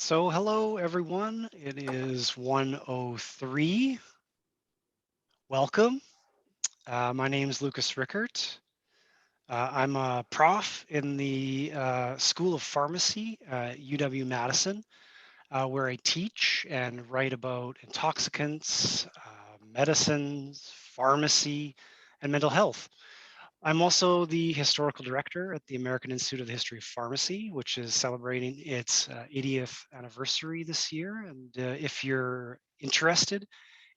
So hello everyone, it is 1:03. Welcome. My name is Lucas Rickert. I'm a prof in the School of Pharmacy at UW-Madison, where I teach and write about intoxicants, medicines, pharmacy, and mental health. I'm also the historical director at the American Institute of the History of Pharmacy, which is celebrating its 80th anniversary this year. And if you're interested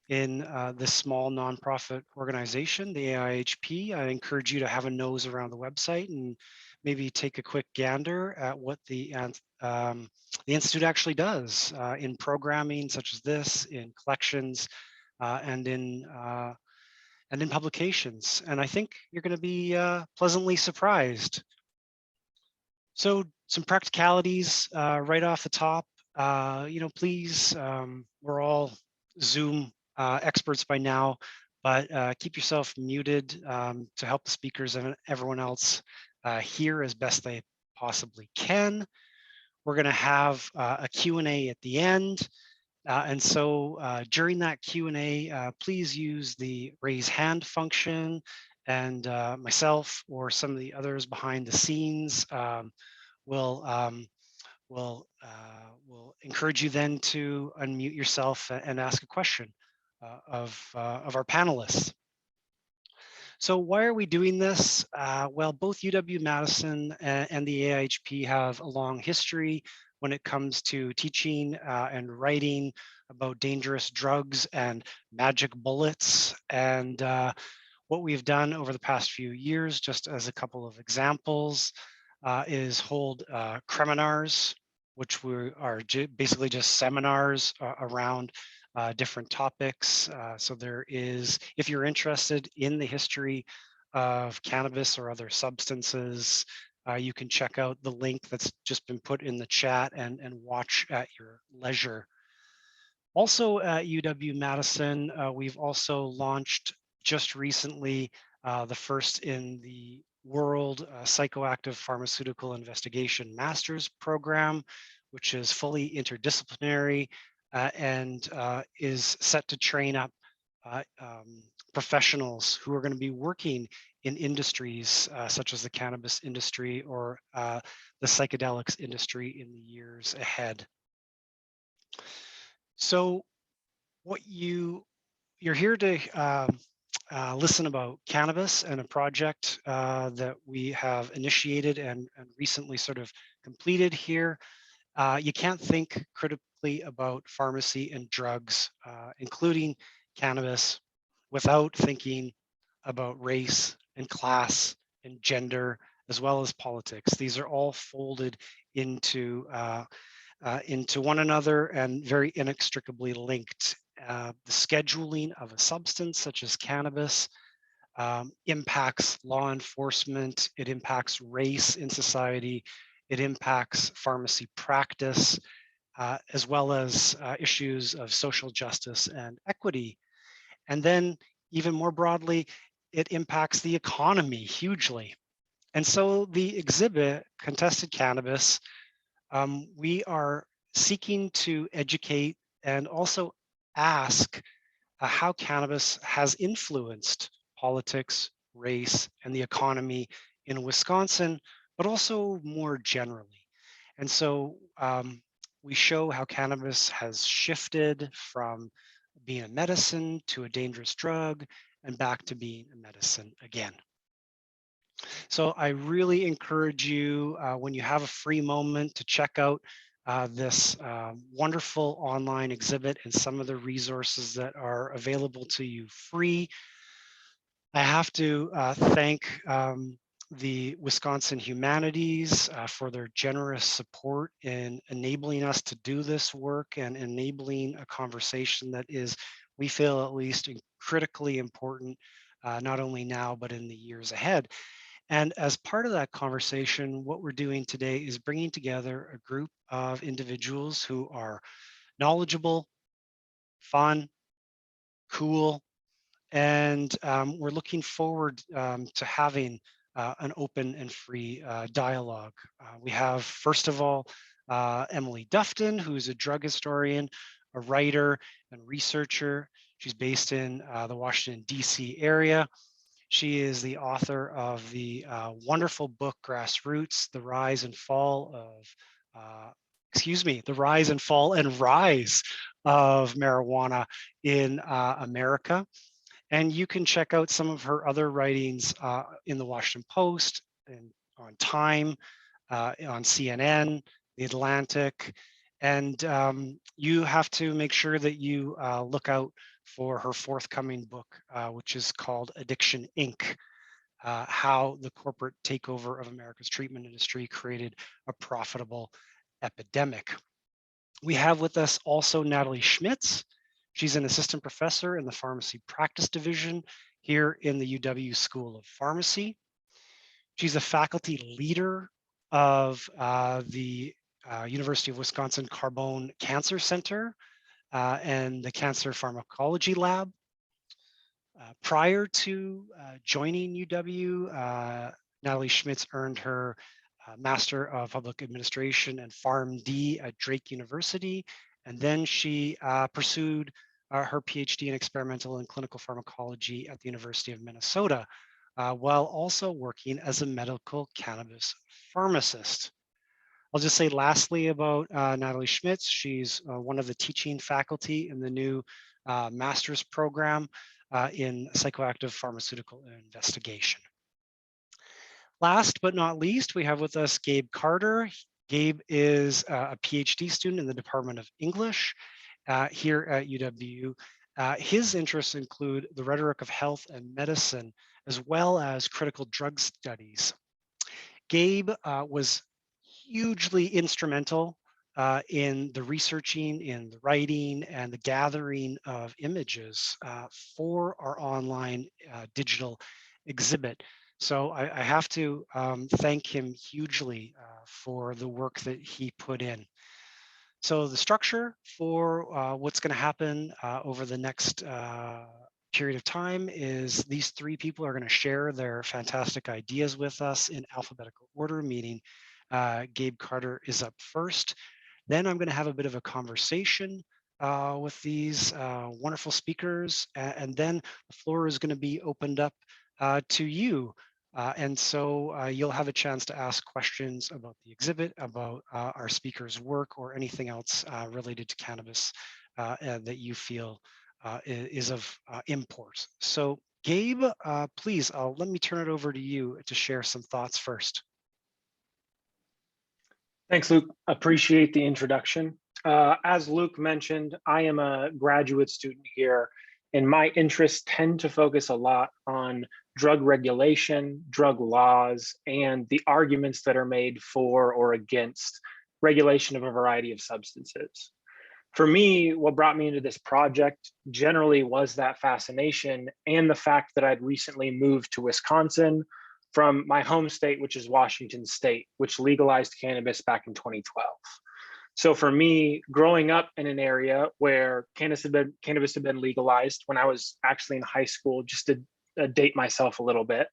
in this small nonprofit organization, the AIHP, I encourage you to have a nose around the website and maybe take a quick gander at what the Institute actually does in programming such as this, in collections, uh, and in uh, and in publications. And I think you're going to be pleasantly surprised. So some practicalities right off the top. Please, we're all Zoom experts by now, but keep yourself muted to help the speakers and everyone else hear as best they possibly can. We're going to have a Q&A at the end. And so during that Q&A, please use the raise hand function, and myself or some of the others behind the scenes will will encourage you then to unmute yourself and ask a question of our panelists. So why are we doing this? Well, both UW-Madison and the AIHP have a long history when it comes to teaching and writing about dangerous drugs and magic bullets. And what we've done over the past few years, just as a couple of examples, is hold seminars, which are basically just seminars around different topics. So there is, if you're interested in the history of cannabis or other substances, you can check out the link that's just been put in the chat and watch at your leisure. Also at UW-Madison, we've also launched just recently the first in the World Psychoactive Pharmaceutical Investigation Master's Program, which is fully interdisciplinary and is set to train up professionals who are going to be working in industries such as the cannabis industry or the psychedelics industry in the years ahead. So what you're here to listen about cannabis and a project that we have initiated and recently sort of completed here. You can't think critically about pharmacy and drugs, including cannabis, without thinking about race and class and gender, as well as politics. These are all folded into one another and very inextricably linked. The scheduling of a substance such as cannabis impacts law enforcement, it impacts race in society, it impacts pharmacy practice, as well as issues of social justice and equity. And then even more broadly, it impacts the economy hugely. And so the exhibit, Contested Cannabis, we are seeking to educate and also ask how cannabis has influenced politics, race, and the economy in Wisconsin, but also more generally. And so we show how cannabis has shifted from being a medicine to a dangerous drug and back to being a medicine again. So I really encourage you when you have a free moment to check out this wonderful online exhibit and some of the resources that are available to you free. I have to thank the Wisconsin Humanities for their generous support in enabling us to do this work and enabling a conversation that is, we feel at least, critically important, not only now, but in the years ahead. And as part of that conversation, what we're doing today is bringing together a group of individuals who are knowledgeable, fun, cool, and we're looking forward to having an open and free dialogue. We have, first of all, Emily Dufton, who's a drug historian, a writer and researcher. She's based in the Washington, D.C. area. She is the author of the wonderful book, Grassroots, The Rise and Fall and Rise of Marijuana in America. And you can check out some of her other writings in the Washington Post and on Time, on CNN, The Atlantic. And you have to make sure that you look out for her forthcoming book, which is called Addiction Inc., how the corporate takeover of America's treatment industry created a profitable epidemic. We have with us also Natalie Schmitz. She's an assistant professor in the pharmacy practice division here in the UW School of Pharmacy. She's a faculty leader of the University of Wisconsin Carbone Cancer Center and the Cancer Pharmacology Lab. Prior to joining UW, Natalie Schmitz earned her Master of Public Administration and PharmD at Drake University, and then she pursued her PhD in experimental and clinical pharmacology at the University of Minnesota, while also working as a medical cannabis pharmacist. I'll just say lastly about Natalie Schmitz, she's one of the teaching faculty in the new master's program in psychoactive pharmaceutical investigation. Last but not least, we have with us Gabe Carter. Gabe is a PhD student in the Department of English here at UW. His interests include the rhetoric of health and medicine, as well as critical drug studies. Gabe was hugely instrumental in the researching, in the writing, and the gathering of images for our online digital exhibit. So I have to thank him hugely for the work that he put in. So the structure for what's going to happen over the next period of time is these three people are going to share their fantastic ideas with us in alphabetical order, meaning Gabe Carter is up first. Then I'm going to have a bit of a conversation with these wonderful speakers, and then the floor is going to be opened up to you. And so you'll have a chance to ask questions about the exhibit, about our speaker's work, or anything else related to cannabis that you feel is of import. So Gabe, please, let me turn it over to you to share some thoughts first. Thanks, Luke. Appreciate the introduction. As Luke mentioned, I am a graduate student here, and my interests tend to focus a lot on drug regulation, drug laws, and the arguments that are made for or against regulation of a variety of substances. For me, what brought me into this project generally was that fascination and the fact that I'd recently moved to Wisconsin from my home state, which is Washington State, which legalized cannabis back in 2012. So for me, growing up in an area where cannabis had been legalized when I was actually in high school, just to date myself a little bit,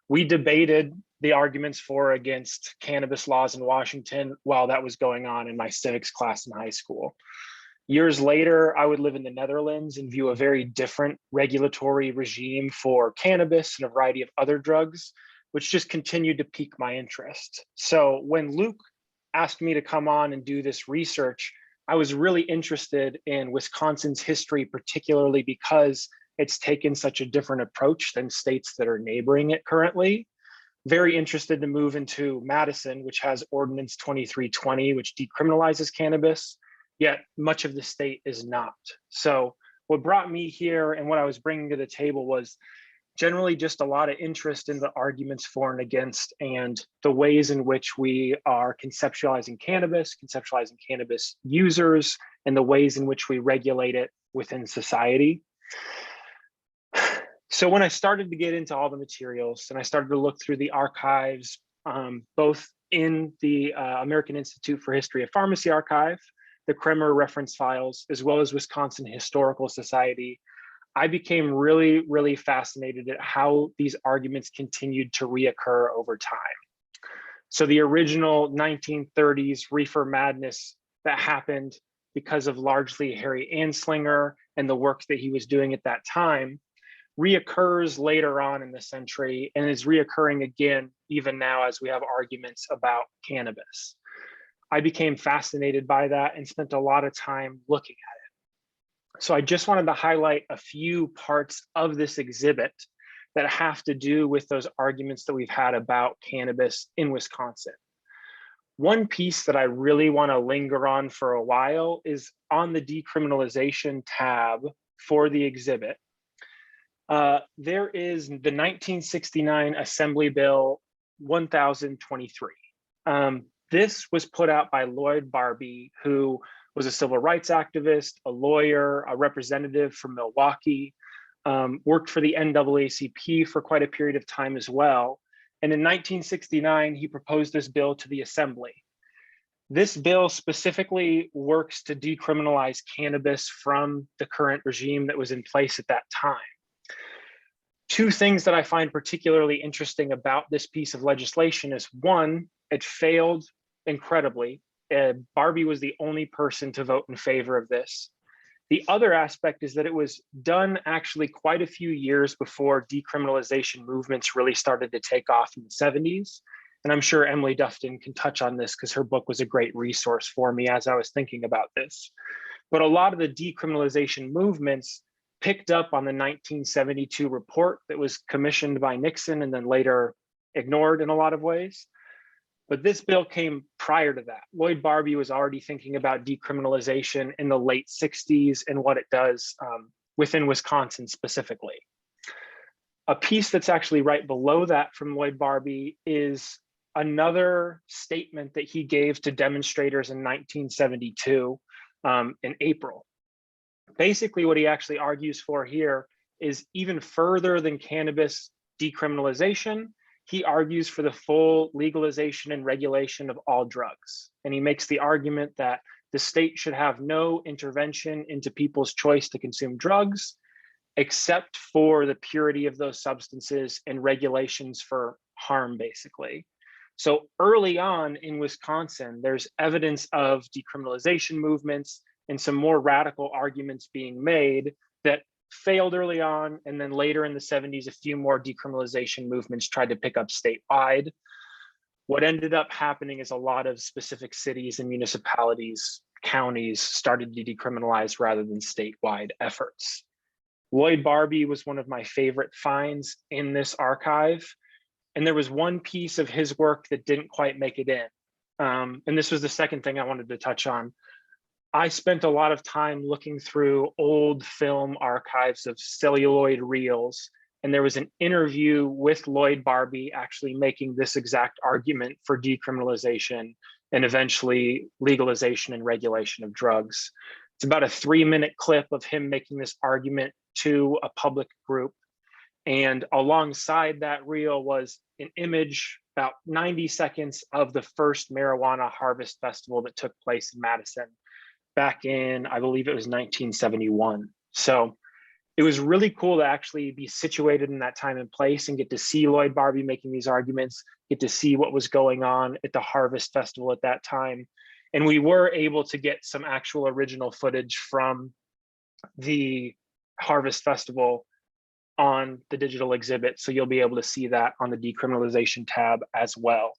we debated the arguments for or against cannabis laws in Washington while that was going on in my civics class in high school. Years later, I would live in the Netherlands and view a very different regulatory regime for cannabis and a variety of other drugs, which just continued to pique my interest. So when Luke asked me to come on and do this research, I was really interested in Wisconsin's history, particularly because it's taken such a different approach than states that are neighboring it currently. Very interested to move into Madison, which has Ordinance 2320, which decriminalizes cannabis, yet much of the state is not. So what brought me here and what I was bringing to the table was generally just a lot of interest in the arguments for and against, and the ways in which we are conceptualizing cannabis users, and the ways in which we regulate it within society. So when I started to get into all the materials and I started to look through the archives, both in the American Institute for History of Pharmacy archive, the Kremer reference files, as well as Wisconsin Historical Society, I became really, really fascinated at how these arguments continued to reoccur over time. So the original 1930s reefer madness that happened because of largely Harry Anslinger and the work that he was doing at that time reoccurs later on in the century and is reoccurring again even now as we have arguments about cannabis. I became fascinated by that and spent a lot of time looking at it. So I just wanted to highlight a few parts of this exhibit that have to do with those arguments that we've had about cannabis in Wisconsin. One piece that I really want to linger on for a while is on the decriminalization tab for the exhibit. There is the 1969 Assembly Bill 1023. This was put out by Lloyd Barbie, who was a civil rights activist, a lawyer, a representative from Milwaukee, worked for the NAACP for quite a period of time as well. And in 1969, he proposed this bill to the Assembly. This bill specifically works to decriminalize cannabis from the current regime that was in place at that time. Two things that I find particularly interesting about this piece of legislation is one, it failed incredibly. Barbie was the only person to vote in favor of this. The other aspect is that it was done actually quite a few years before decriminalization movements really started to take off in the 70s. And I'm sure Emily Dufton can touch on this because her book was a great resource for me as I was thinking about this. But a lot of the decriminalization movements picked up on the 1972 report that was commissioned by Nixon and then later ignored in a lot of ways. But this bill came prior to that. Lloyd Barbie was already thinking about decriminalization in the late 60s and what it does within Wisconsin specifically. A piece that's actually right below that from Lloyd Barbie is another statement that he gave to demonstrators in 1972 in April. Basically, what he actually argues for here is even further than cannabis decriminalization. He argues for the full legalization and regulation of all drugs. And he makes the argument that the state should have no intervention into people's choice to consume drugs, except for the purity of those substances and regulations for harm, basically. So early on in Wisconsin, there's evidence of decriminalization movements and some more radical arguments being made that failed early on, and then later in the 70s, a few more decriminalization movements tried to pick up statewide. What ended up happening is a lot of specific cities and municipalities, counties started to decriminalize rather than statewide efforts. Lloyd Barbie was one of my favorite finds in this archive, and there was one piece of his work that didn't quite make it in. And this was the second thing I wanted to touch on. I spent a lot of time looking through old film archives of celluloid reels, and there was an interview with Lloyd Barbie actually making this exact argument for decriminalization and eventually legalization and regulation of drugs. It's about a 3-minute clip of him making this argument to a public group. And alongside that reel was an image, about 90 seconds, of the first marijuana harvest festival that took place in Madison back in, I believe it was 1971. So it was really cool to actually be situated in that time and place and get to see Lloyd Barbie making these arguments, get to see what was going on at the Harvest Festival at that time. And we were able to get some actual original footage from the Harvest Festival on the digital exhibit. So you'll be able to see that on the decriminalization tab as well.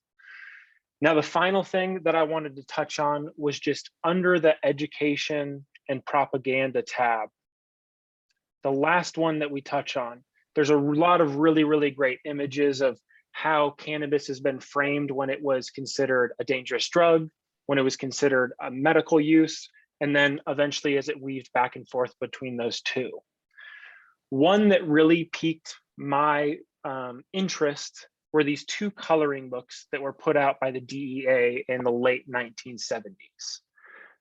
Now, the final thing that I wanted to touch on was just under the education and propaganda tab. The last one that we touch on, there's a lot of really, really great images of how cannabis has been framed when it was considered a dangerous drug, when it was considered a medical use, and then eventually as it weaved back and forth between those two. One that really piqued my interest were these two coloring books that were put out by the DEA in the late 1970s.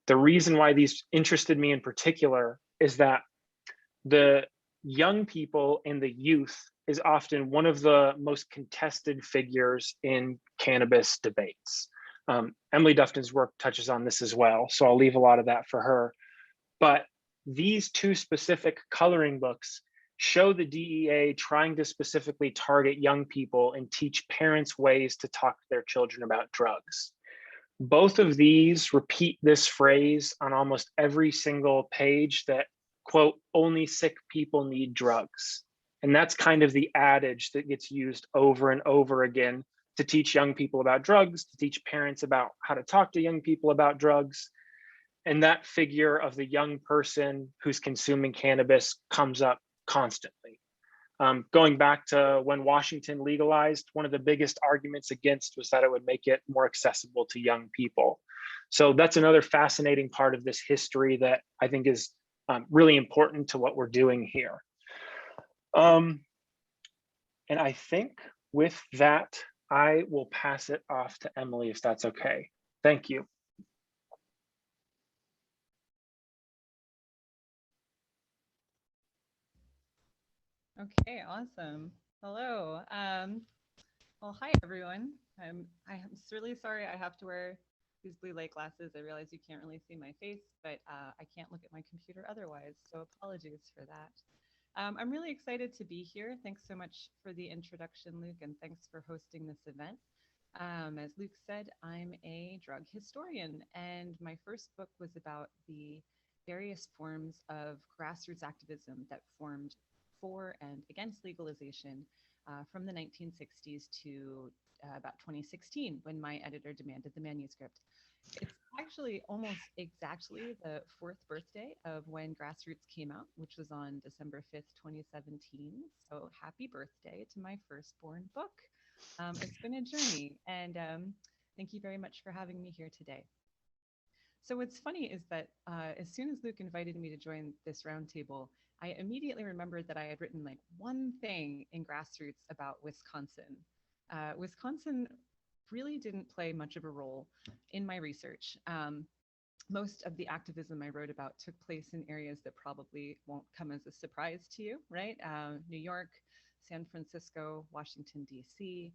The reason why these interested me in particular is that the young people and the youth is often one of the most contested figures in cannabis debates. Emily Dufton's work touches on this as well, so I'll leave a lot of that for her. But these two specific coloring books show the DEA trying to specifically target young people and teach parents ways to talk to their children about drugs. Both of these repeat this phrase on almost every single page that, quote, only sick people need drugs. And that's kind of the adage that gets used over and over again to teach young people about drugs, to teach parents about how to talk to young people about drugs. And that figure of the young person who's consuming cannabis comes up constantly. Going back to when Washington legalized, one of the biggest arguments against was that it would make it more accessible to young people. So that's another fascinating part of this history that I think is really important to what we're doing here. And I think with that, I will pass it off to Emily, if that's okay. Thank you. Okay, awesome. Hello. Well, hi everyone. I'm really sorry I have to wear these blue light glasses. I realize you can't really see my face, but I can't look at my computer otherwise, so apologies for that. I'm really excited to be here. Thanks so much for the introduction, Luke, and thanks for hosting this event. As Luke said, I'm a drug historian, and my first book was about the various forms of grassroots activism that formed for and against legalization from the 1960s to about 2016, when my editor demanded the manuscript. It's actually almost exactly the fourth birthday of when Grassroots came out, which was on December 5th, 2017. So happy birthday to my firstborn book. It's been a journey, and thank you very much for having me here today. So what's funny is that as soon as Luke invited me to join this roundtable, I immediately remembered that I had written like one thing in Grassroots about Wisconsin. Wisconsin really didn't play much of a role in my research. Most of the activism I wrote about took place in areas that probably won't come as a surprise to you, right? New York, San Francisco, Washington, D.C.,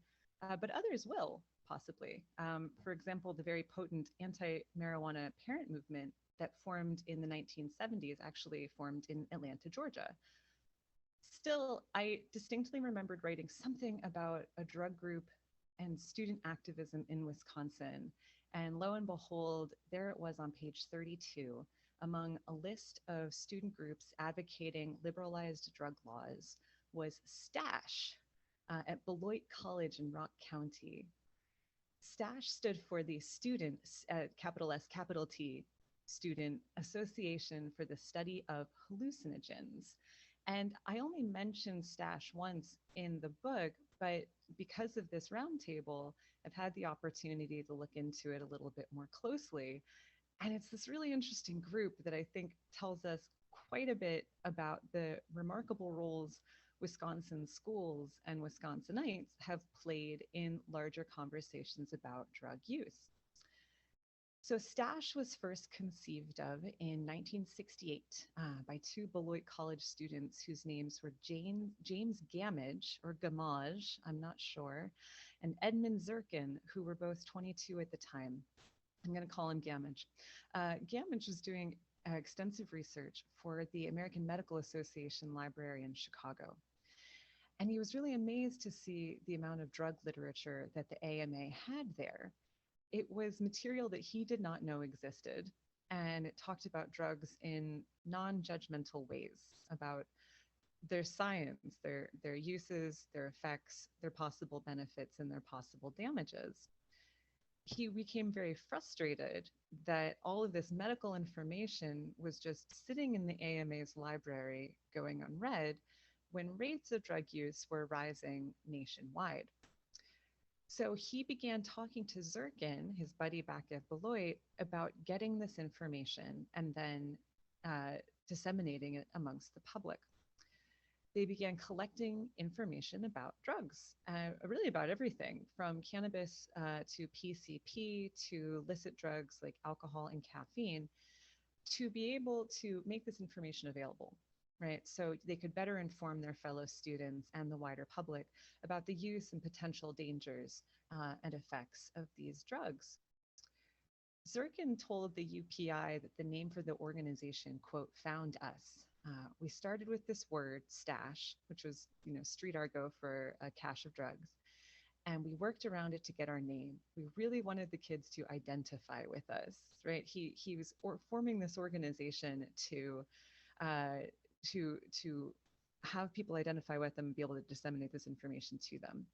but others will possibly. For example, the very potent anti-marijuana parent movement that formed in the 1970s actually formed in Atlanta, Georgia. Still, I distinctly remembered writing something about a drug group and student activism in Wisconsin. And lo and behold, there it was on page 32, among a list of student groups advocating liberalized drug laws, was STASH at Beloit College in Rock County. STASH stood for the Students, capital S, capital T, Student Association for the Study of Hallucinogens. And I only mentioned STASH once in the book, but because of this roundtable, I've had the opportunity to look into it a little bit more closely. And it's this really interesting group that I think tells us quite a bit about the remarkable roles Wisconsin schools and Wisconsinites have played in larger conversations about drug use. So STASH was first conceived of in 1968 by two Beloit College students whose names were James Gamage, or Gamage, I'm not sure, and Edmund Zirkin, who were both 22 at the time. I'm going to call him Gamage. Gamage was doing extensive research for the American Medical Association Library in Chicago. And he was really amazed to see the amount of drug literature that the AMA had there. It was material that he did not know existed, and it talked about drugs in non-judgmental ways, about their science, their uses, their effects, their possible benefits, and their possible damages. He became very frustrated that all of this medical information was just sitting in the AMA's library going unread when rates of drug use were rising nationwide. So he began talking to Zirkin, his buddy back at Beloit, about getting this information and then disseminating it amongst the public. They began collecting information about drugs, really about everything from cannabis to PCP to illicit drugs like alcohol and caffeine, to be able to make this information available, right? So they could better inform their fellow students and the wider public about the use and potential dangers and effects of these drugs. Zirkin told the UPI that the name for the organization, quote, found us, We started with this word stash, which was, street argot for a cache of drugs. And we worked around it to get our name. We really wanted the kids to identify with us, right? He was forming this organization to have people identify with them and be able to disseminate this information to them.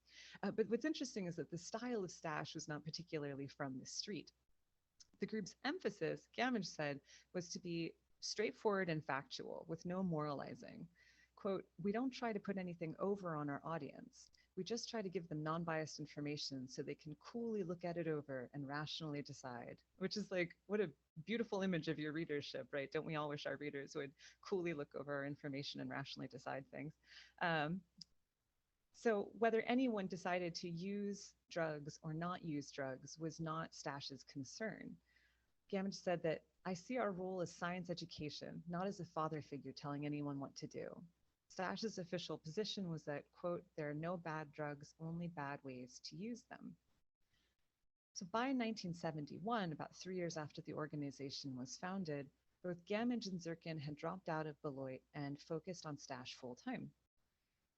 But what's interesting is that the style of stash was not particularly from the street. The group's emphasis, Gamage said, was to be straightforward and factual with no moralizing. Quote, "We don't try to put anything over on our audience. We just try to give them non-biased information so they can coolly look at it over and rationally decide," which is like, what a beautiful image of your readership, right? Don't we all wish our readers would coolly look over our information and rationally decide things? So whether anyone decided to use drugs or not use drugs was not Stash's concern. Gamage said that, "I see our role as science education, not as a father figure telling anyone what to do." Stash's official position was that, quote, "There are no bad drugs, only bad ways to use them." So by 1971, about 3 years after the organization was founded, both Gamage and Zirkin had dropped out of Beloit and focused on Stash full-time.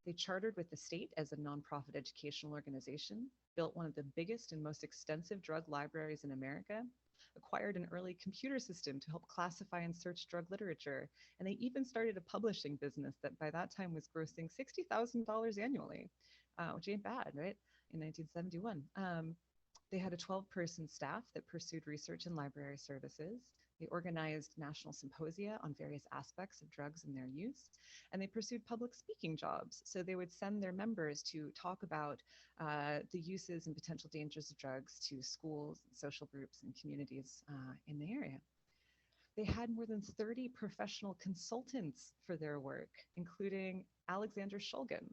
They chartered with the state as a nonprofit educational organization, built one of the biggest and most extensive drug libraries in America, acquired an early computer system to help classify and search drug literature, and they even started a publishing business that by that time was grossing $60,000 annually, which ain't bad, right? In 1971. They had a 12-person staff that pursued research and library services. They organized national symposia on various aspects of drugs and their use, and they pursued public speaking jobs. So they would send their members to talk about the uses and potential dangers of drugs to schools, social groups, and communities in the area. They had more than 30 professional consultants for their work, including Alexander Shulgin,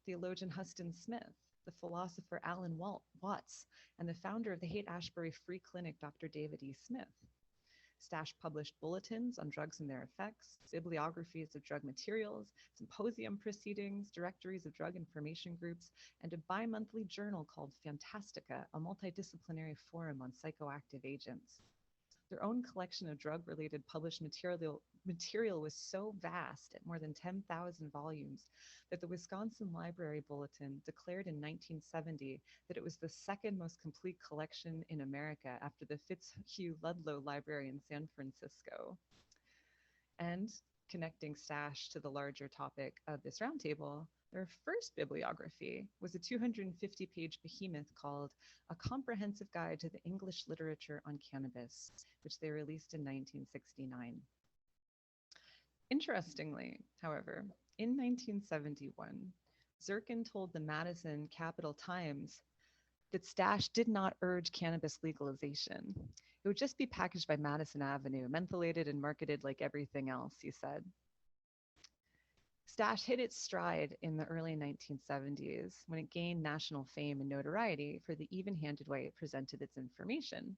theologian Huston Smith, the philosopher Alan Watts, and the founder of the Haight-Ashbury Free Clinic, Dr. David E. Smith. Stash published bulletins on drugs and their effects, bibliographies of drug materials, symposium proceedings, directories of drug information groups, and a bi-monthly journal called Fantastica, a multidisciplinary forum on psychoactive agents. Their own collection of drug-related published material was so vast at more than 10,000 volumes that the Wisconsin Library Bulletin declared in 1970 that it was the second most complete collection in America after the Fitzhugh Ludlow Library in San Francisco. And connecting Stash to the larger topic of this roundtable, their first bibliography was a 250-page behemoth called A Comprehensive Guide to the English Literature on Cannabis, which they released in 1969. Interestingly, however, in 1971, Zirkin told the Madison Capital Times that Stash did not urge cannabis legalization. It would just be packaged by Madison Avenue, mentholated and marketed like everything else, he said. Stash hit its stride in the early 1970s when it gained national fame and notoriety for the even-handed way it presented its information.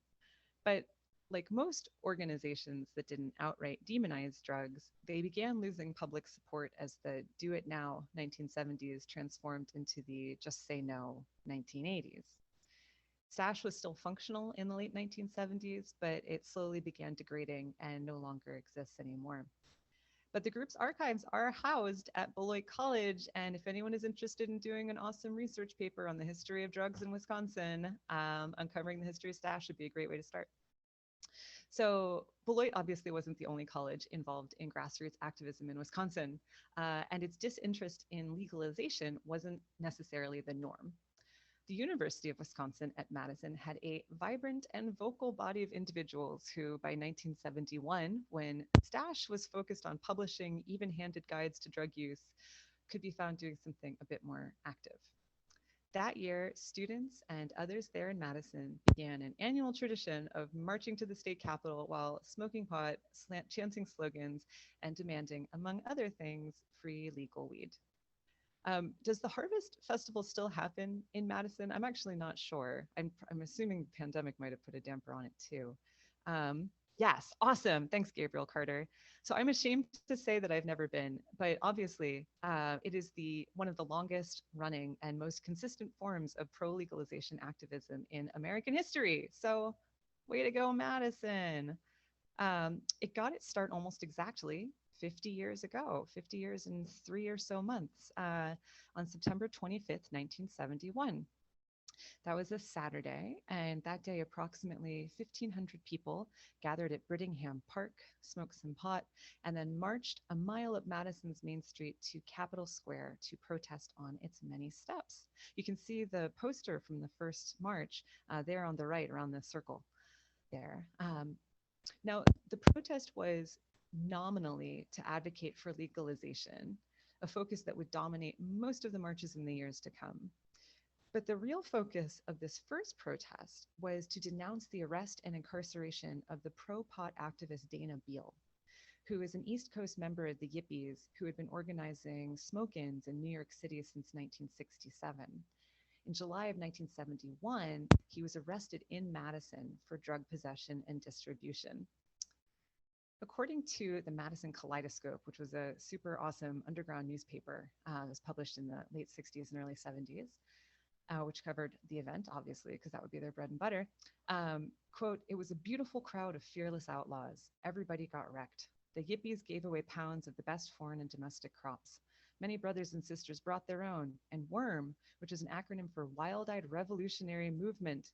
But like most organizations that didn't outright demonize drugs, they began losing public support as the do it now 1970s transformed into the just say no 1980s. Stash was still functional in the late 1970s, but it slowly began degrading and no longer exists anymore. But the group's archives are housed at Beloit College, and if anyone is interested in doing an awesome research paper on the history of drugs in Wisconsin, uncovering the history of Stash would be a great way to start. So Beloit obviously wasn't the only college involved in grassroots activism in Wisconsin, and its disinterest in legalization wasn't necessarily the norm. The University of Wisconsin at Madison had a vibrant and vocal body of individuals who, by 1971, when Stash was focused on publishing even-handed guides to drug use, could be found doing something a bit more active. That year, students and others there in Madison began an annual tradition of marching to the state capitol while smoking pot, chanting slogans, and demanding, among other things, free legal weed. Does the Harvest Festival still happen in Madison? I'm actually not sure. I'm assuming the pandemic might have put a damper on it too. Yes, awesome. Thanks, Gabriel Carter. So I'm ashamed to say that I've never been, but obviously it is one of the longest running and most consistent forms of pro-legalization activism in American history. So way to go, Madison. It got its start almost exactly 50 years ago, 50 years and 3 or so months, on September 25th, 1971. That was a Saturday, and that day approximately 1,500 people gathered at Brittingham Park, smoked some pot, and then marched a mile up Madison's Main Street to Capitol Square to protest on its many steps. You can see the poster from the first march there on the right around the circle there. Now, the protest was nominally to advocate for legalization, a focus that would dominate most of the marches in the years to come. But the real focus of this first protest was to denounce the arrest and incarceration of the pro-pot activist Dana Beal, who is an East Coast member of the Yippies who had been organizing smoke-ins in New York City since 1967. In July of 1971, he was arrested in Madison for drug possession and distribution. According to the Madison Kaleidoscope, which was a super awesome underground newspaper, it was published in the late 60s and early 70s, which covered the event, obviously, because that would be their bread and butter. Quote, "It was a beautiful crowd of fearless outlaws. Everybody got wrecked. The Yippies gave away pounds of the best foreign and domestic crops. Many brothers and sisters brought their own, and WORM, which is an acronym for Wild-Eyed Revolutionary Movement,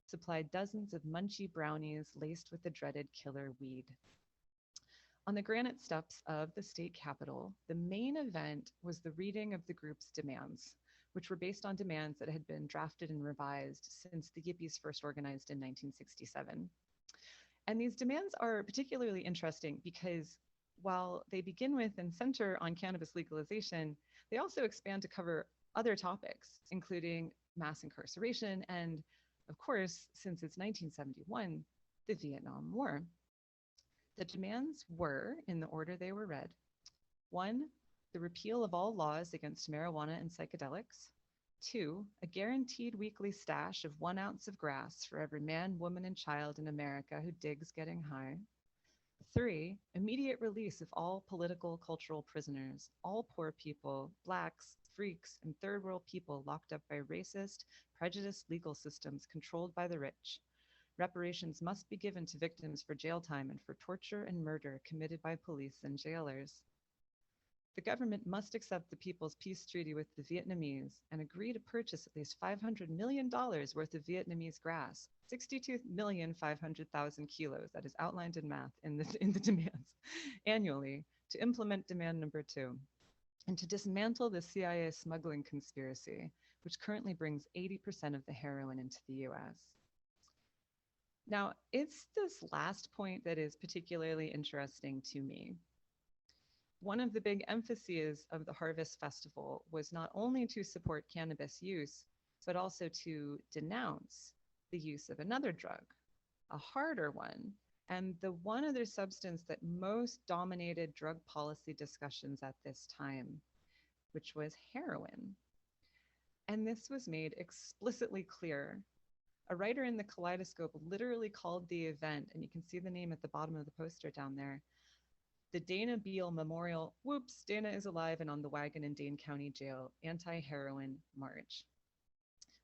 supplied dozens of munchy brownies laced with the dreaded killer weed." On the granite steps of the state capitol, the main event was the reading of the group's demands, which were based on demands that had been drafted and revised since the Yippies first organized in 1967. And these demands are particularly interesting because while they begin with and center on cannabis legalization, they also expand to cover other topics, including mass incarceration and, of course, since it's 1971, the Vietnam War. The demands were, in the order they were read, 1, the repeal of all laws against marijuana and psychedelics. 2, a guaranteed weekly stash of 1 ounce of grass for every man, woman, and child in America who digs getting high. 3, immediate release of all political, cultural prisoners, all poor people, blacks, freaks, and third world people locked up by racist, prejudiced legal systems controlled by the rich. Reparations must be given to victims for jail time and for torture and murder committed by police and jailers. The government must accept the People's Peace Treaty with the Vietnamese and agree to purchase at least $500 million worth of Vietnamese grass, 62,500,000 kilos, that is outlined in math in the demands, annually, to implement demand number 2, and to dismantle the CIA smuggling conspiracy, which currently brings 80% of the heroin into the US. Now, it's this last point that is particularly interesting to me. One of the big emphases of the Harvest Festival was not only to support cannabis use, but also to denounce the use of another drug, a harder one, and the one other substance that most dominated drug policy discussions at this time, which was heroin. And this was made explicitly clear. A writer in the Kaleidoscope literally called the event, and you can see the name at the bottom of the poster down there, the Dana Beal Memorial, whoops, Dana is alive and on the wagon in Dane County Jail, Anti-Heroin March.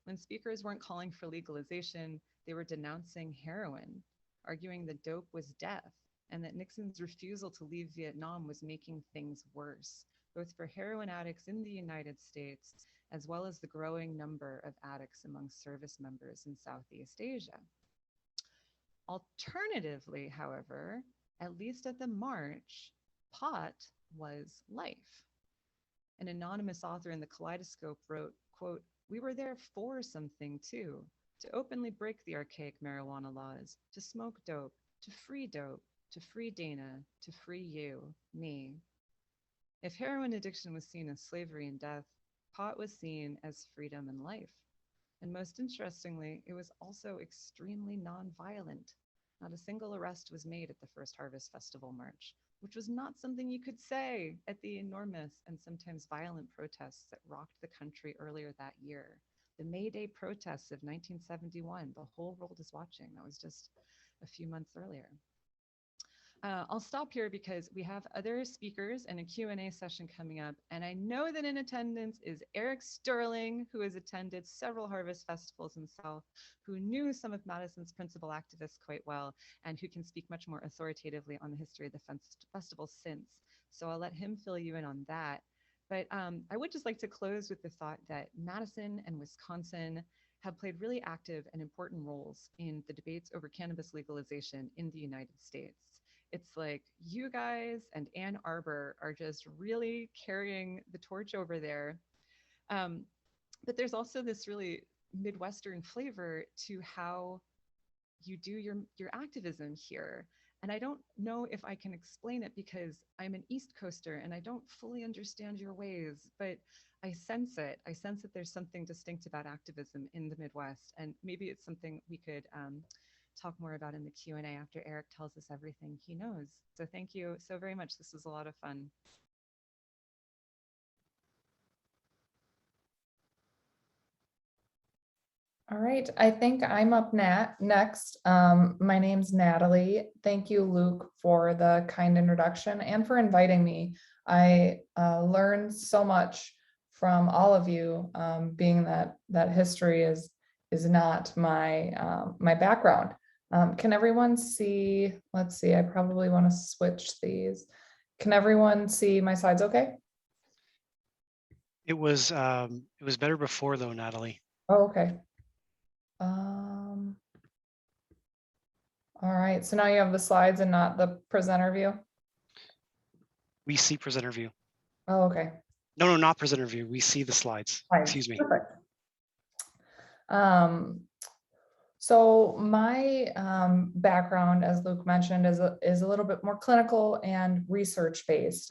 When speakers weren't calling for legalization, they were denouncing heroin, arguing that dope was death, and that Nixon's refusal to leave Vietnam was making things worse, both for heroin addicts in the United States, as well as the growing number of addicts among service members in Southeast Asia. Alternatively, however, at least at the march, pot was life. An anonymous author in the Kaleidoscope wrote, quote, "We were there for something too, to openly break the archaic marijuana laws, to smoke dope, to free Dana, to free you, me." If heroin addiction was seen as slavery and death, pot was seen as freedom and life. And most interestingly, it was also extremely nonviolent. Not a single arrest was made at the first Harvest Festival March, which was not something you could say at the enormous and sometimes violent protests that rocked the country earlier that year. The May Day protests of 1971, the whole world is watching. That was just a few months earlier. I'll stop here because we have other speakers and a Q&A session coming up. And I know that in attendance is Eric Sterling, who has attended several harvest festivals himself, who knew some of Madison's principal activists quite well, and who can speak much more authoritatively on the history of the festival since. So I'll let him fill you in on that. But I would just like to close with the thought that Madison and Wisconsin have played really active and important roles in the debates over cannabis legalization in the United States. It's like you guys and Ann Arbor are just really carrying the torch over there. But there's also this really Midwestern flavor to how you do your activism here. And I don't know if I can explain it because I'm an East Coaster and I don't fully understand your ways, but I sense it. I sense that there's something distinct about activism in the Midwest. And maybe it's something we could talk more about in the Q&A after Eric tells us everything he knows. So thank you so very much. This was a lot of fun. All right, I think I'm up next. My name's Natalie. Thank you, Luke, for the kind introduction and for inviting me. I learned so much from all of you, being that history is not my my background. Can everyone see? Let's see. I probably want to switch these. Can everyone see my slides? Okay. It was better before though, Natalie. Oh, okay. All right, so now you have the slides and not the presenter view? We see presenter view. Oh, okay. No, not presenter view. We see the slides. Fine. Excuse me. Perfect. So my background, as Luke mentioned, is a little bit more clinical and research based.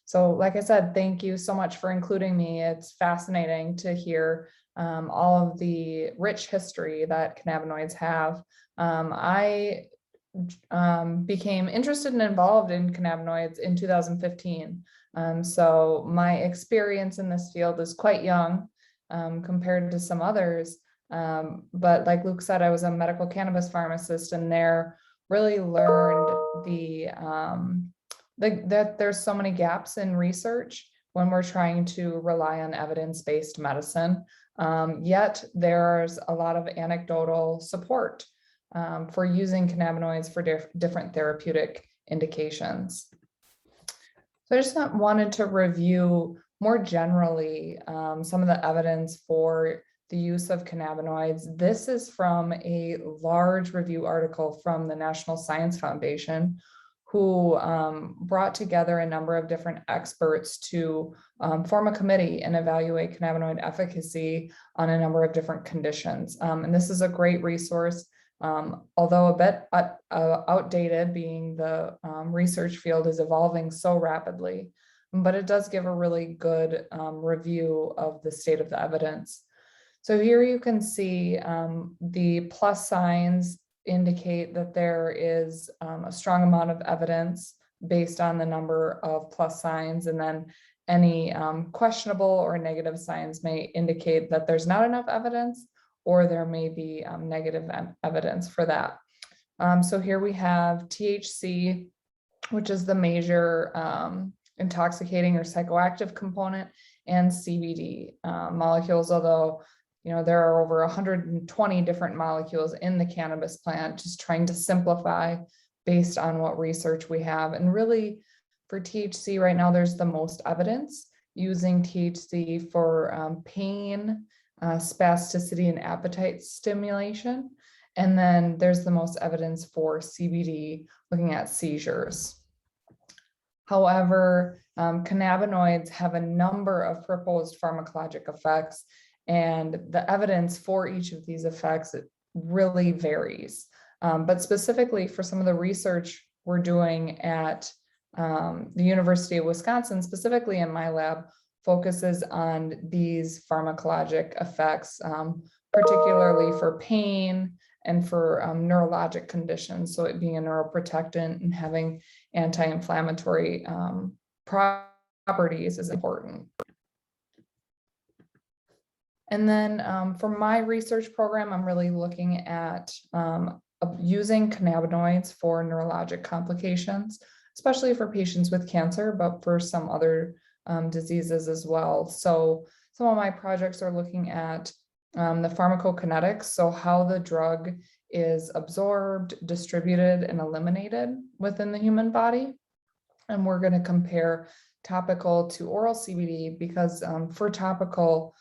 So like I said, thank you so much for including me. It's fascinating to hear all of the rich history that cannabinoids have. I became interested and involved in cannabinoids in 2015. So my experience in this field is quite young compared to some others. But like Luke said, I was a medical cannabis pharmacist and there really learned that there's so many gaps in research when we're trying to rely on evidence-based medicine. Yet there's a lot of anecdotal support for using cannabinoids for different therapeutic indications. So I just wanted to review more generally some of the evidence for the use of cannabinoids. This is from a large review article from the National Science Foundation, who brought together a number of different experts to form a committee and evaluate cannabinoid efficacy on a number of different conditions. And this is a great resource, although a bit outdated, being the research field is evolving so rapidly, but it does give a really good review of the state of the evidence. So here you can see the plus signs indicate that there is a strong amount of evidence based on the number of plus signs, and then any questionable or negative signs may indicate that there's not enough evidence or there may be negative evidence for that. So here we have THC, which is the major intoxicating or psychoactive component, and CBD molecules, although there are over 120 different molecules in the cannabis plant, just trying to simplify based on what research we have. And really for THC right now, there's the most evidence using THC for pain, spasticity, and appetite stimulation. And then there's the most evidence for CBD looking at seizures. However, cannabinoids have a number of proposed pharmacologic effects, and the evidence for each of these effects, it really varies. But specifically for some of the research we're doing at the University of Wisconsin, specifically in my lab, focuses on these pharmacologic effects, particularly for pain and for neurologic conditions. So it being a neuroprotectant and having anti-inflammatory properties is important. And then for my research program, I'm really looking at of using cannabinoids for neurologic complications, especially for patients with cancer, but for some other diseases as well. So some of my projects are looking at the pharmacokinetics, so how the drug is absorbed, distributed, and eliminated within the human body. And we're going to compare topical to oral CBD because for topical,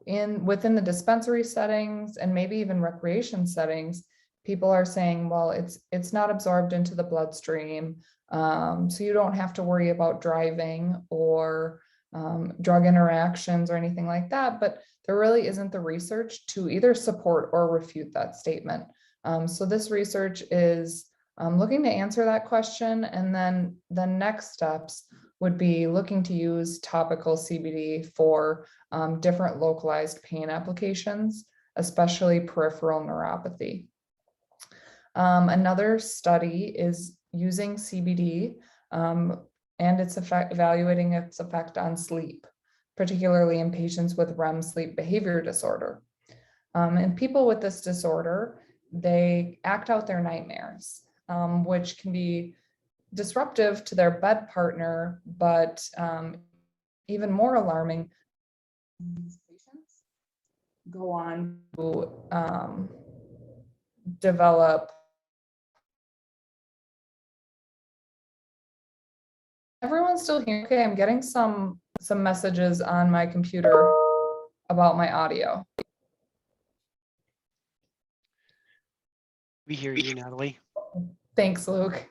within the dispensary settings and maybe even recreation settings, people are saying, well, it's not absorbed into the bloodstream, so you don't have to worry about driving or drug interactions or anything like that. But there really isn't the research to either support or refute that statement. So this research is looking to answer that question, and then the next steps would be looking to use topical CBD for different localized pain applications, especially peripheral neuropathy. Another study is using CBD and its effect, evaluating its effect on sleep, particularly in patients with REM sleep behavior disorder. And people with this disorder, they act out their nightmares, which can be disruptive to their bed partner, but even more alarming, these patients go on to develop. Everyone's still here? Okay, I'm getting some messages on my computer about my audio. We hear you, Natalie. Thanks, Luke.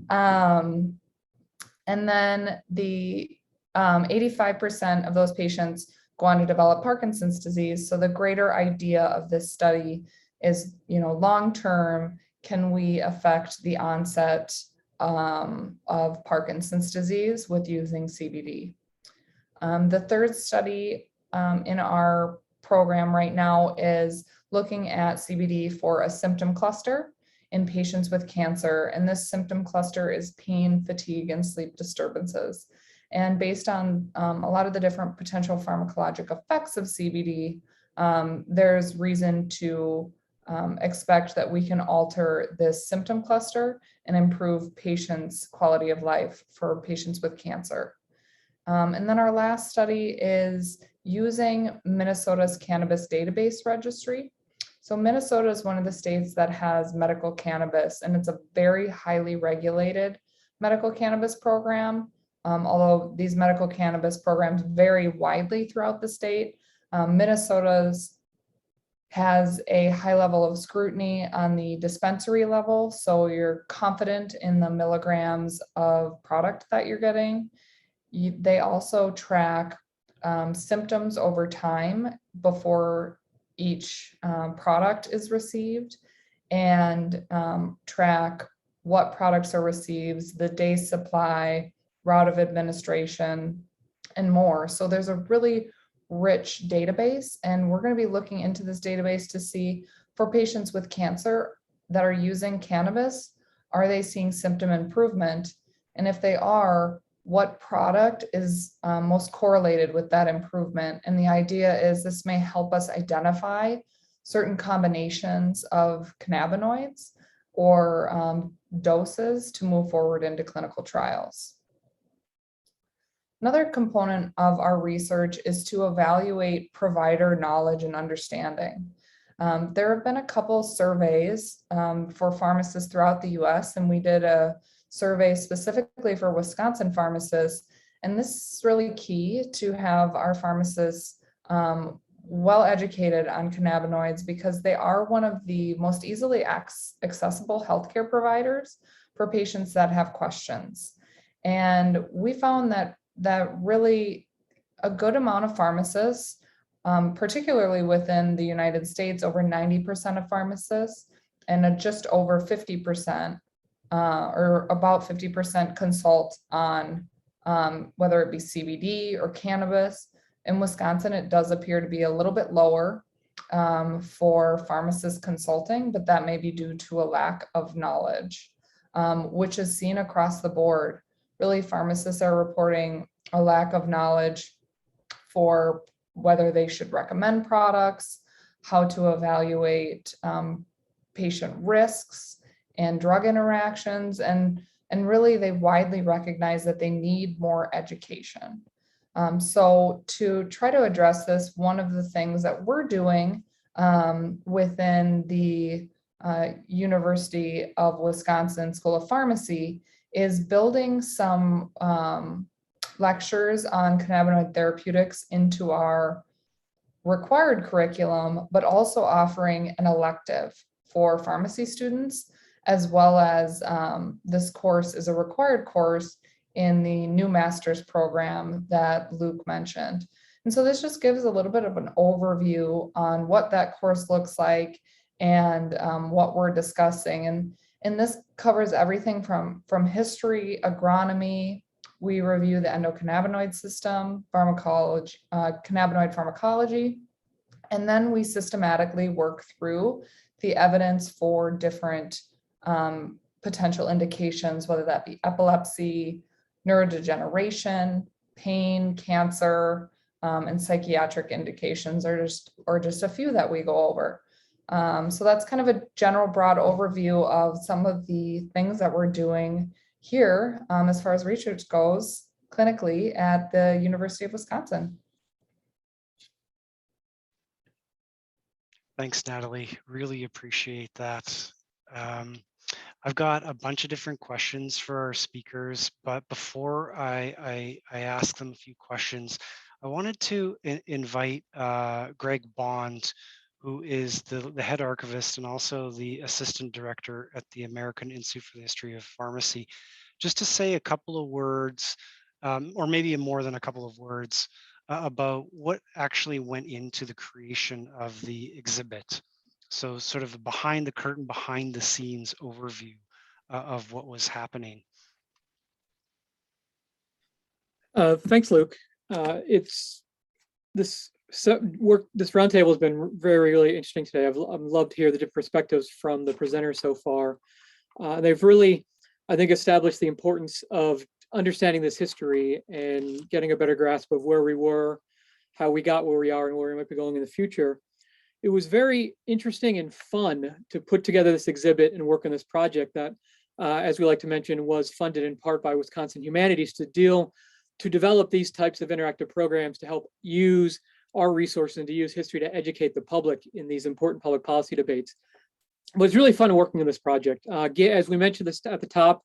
And then the 85% of those patients go on to develop Parkinson's disease. So the greater idea of this study is, long-term, can we affect the onset of Parkinson's disease with using CBD? The third study in our program right now is looking at CBD for a symptom cluster in patients with cancer. And this symptom cluster is pain, fatigue, and sleep disturbances. And based on a lot of the different potential pharmacologic effects of CBD, there's reason to expect that we can alter this symptom cluster and improve patients' quality of life for patients with cancer. And then our last study is using Minnesota's cannabis database registry. So Minnesota is one of the states that has medical cannabis, and it's a very highly regulated medical cannabis program. Although these medical cannabis programs vary widely throughout the state, Minnesota's has a high level of scrutiny on the dispensary level. So you're confident in the milligrams of product that you're getting. They also track symptoms over time before each product is received, and track what products are received, the day's supply, route of administration, and more. So there's a really rich database, and we're going to be looking into this database to see, for patients with cancer that are using cannabis, are they seeing symptom improvement? And if they are, what product is most correlated with that improvement? And the idea is this may help us identify certain combinations of cannabinoids or doses to move forward into clinical trials. Another component of our research is to evaluate provider knowledge and understanding. There have been a couple surveys for pharmacists throughout the US, and we did a survey specifically for Wisconsin pharmacists. And this is really key to have our pharmacists well educated on cannabinoids, because they are one of the most easily accessible healthcare providers for patients that have questions. And we found that really a good amount of pharmacists, particularly within the United States, over 90% of pharmacists, and just over 50%, or about 50% consult on whether it be CBD or cannabis. In Wisconsin, it does appear to be a little bit lower for pharmacist consulting, but that may be due to a lack of knowledge, which is seen across the board. Really, pharmacists are reporting a lack of knowledge for whether they should recommend products, how to evaluate patient risks and drug interactions, and really they widely recognize that they need more education. So to try to address this, one of the things that we're doing within the University of Wisconsin School of Pharmacy is building some lectures on cannabinoid therapeutics into our required curriculum, but also offering an elective for pharmacy students, as well as this course is a required course in the new master's program that Luke mentioned. And so this just gives a little bit of an overview on what that course looks like and what we're discussing. And this covers everything from history, agronomy. We review the endocannabinoid system, pharmacology, cannabinoid pharmacology, and then we systematically work through the evidence for different potential indications, whether that be epilepsy, neurodegeneration, pain, cancer, and psychiatric indications are just a few that we go over. So that's kind of a general broad overview of some of the things that we're doing here as far as research goes clinically at the University of Wisconsin. Thanks, Natalie. Really appreciate that. I've got a bunch of different questions for our speakers, but before I ask them a few questions, I wanted to invite Greg Bond, who is the head archivist and also the assistant director at the American Institute for the History of Pharmacy, just to say a couple of words, or maybe more than a couple of words, about what actually went into the creation of the exhibit. So sort of a behind the curtain, behind the scenes overview of what was happening. Thanks, Luke. This roundtable has been really interesting today. I've loved to hear the different perspectives from the presenters so far. They've really, I think, established the importance of understanding this history and getting a better grasp of where we were, how we got where we are, and where we might be going in the future. It was very interesting and fun to put together this exhibit and work on this project that, as we like to mention, was funded in part by Wisconsin Humanities to develop these types of interactive programs to help use our resources and to use history to educate the public in these important public policy debates. But it's really fun working on this project. As we mentioned this at the top,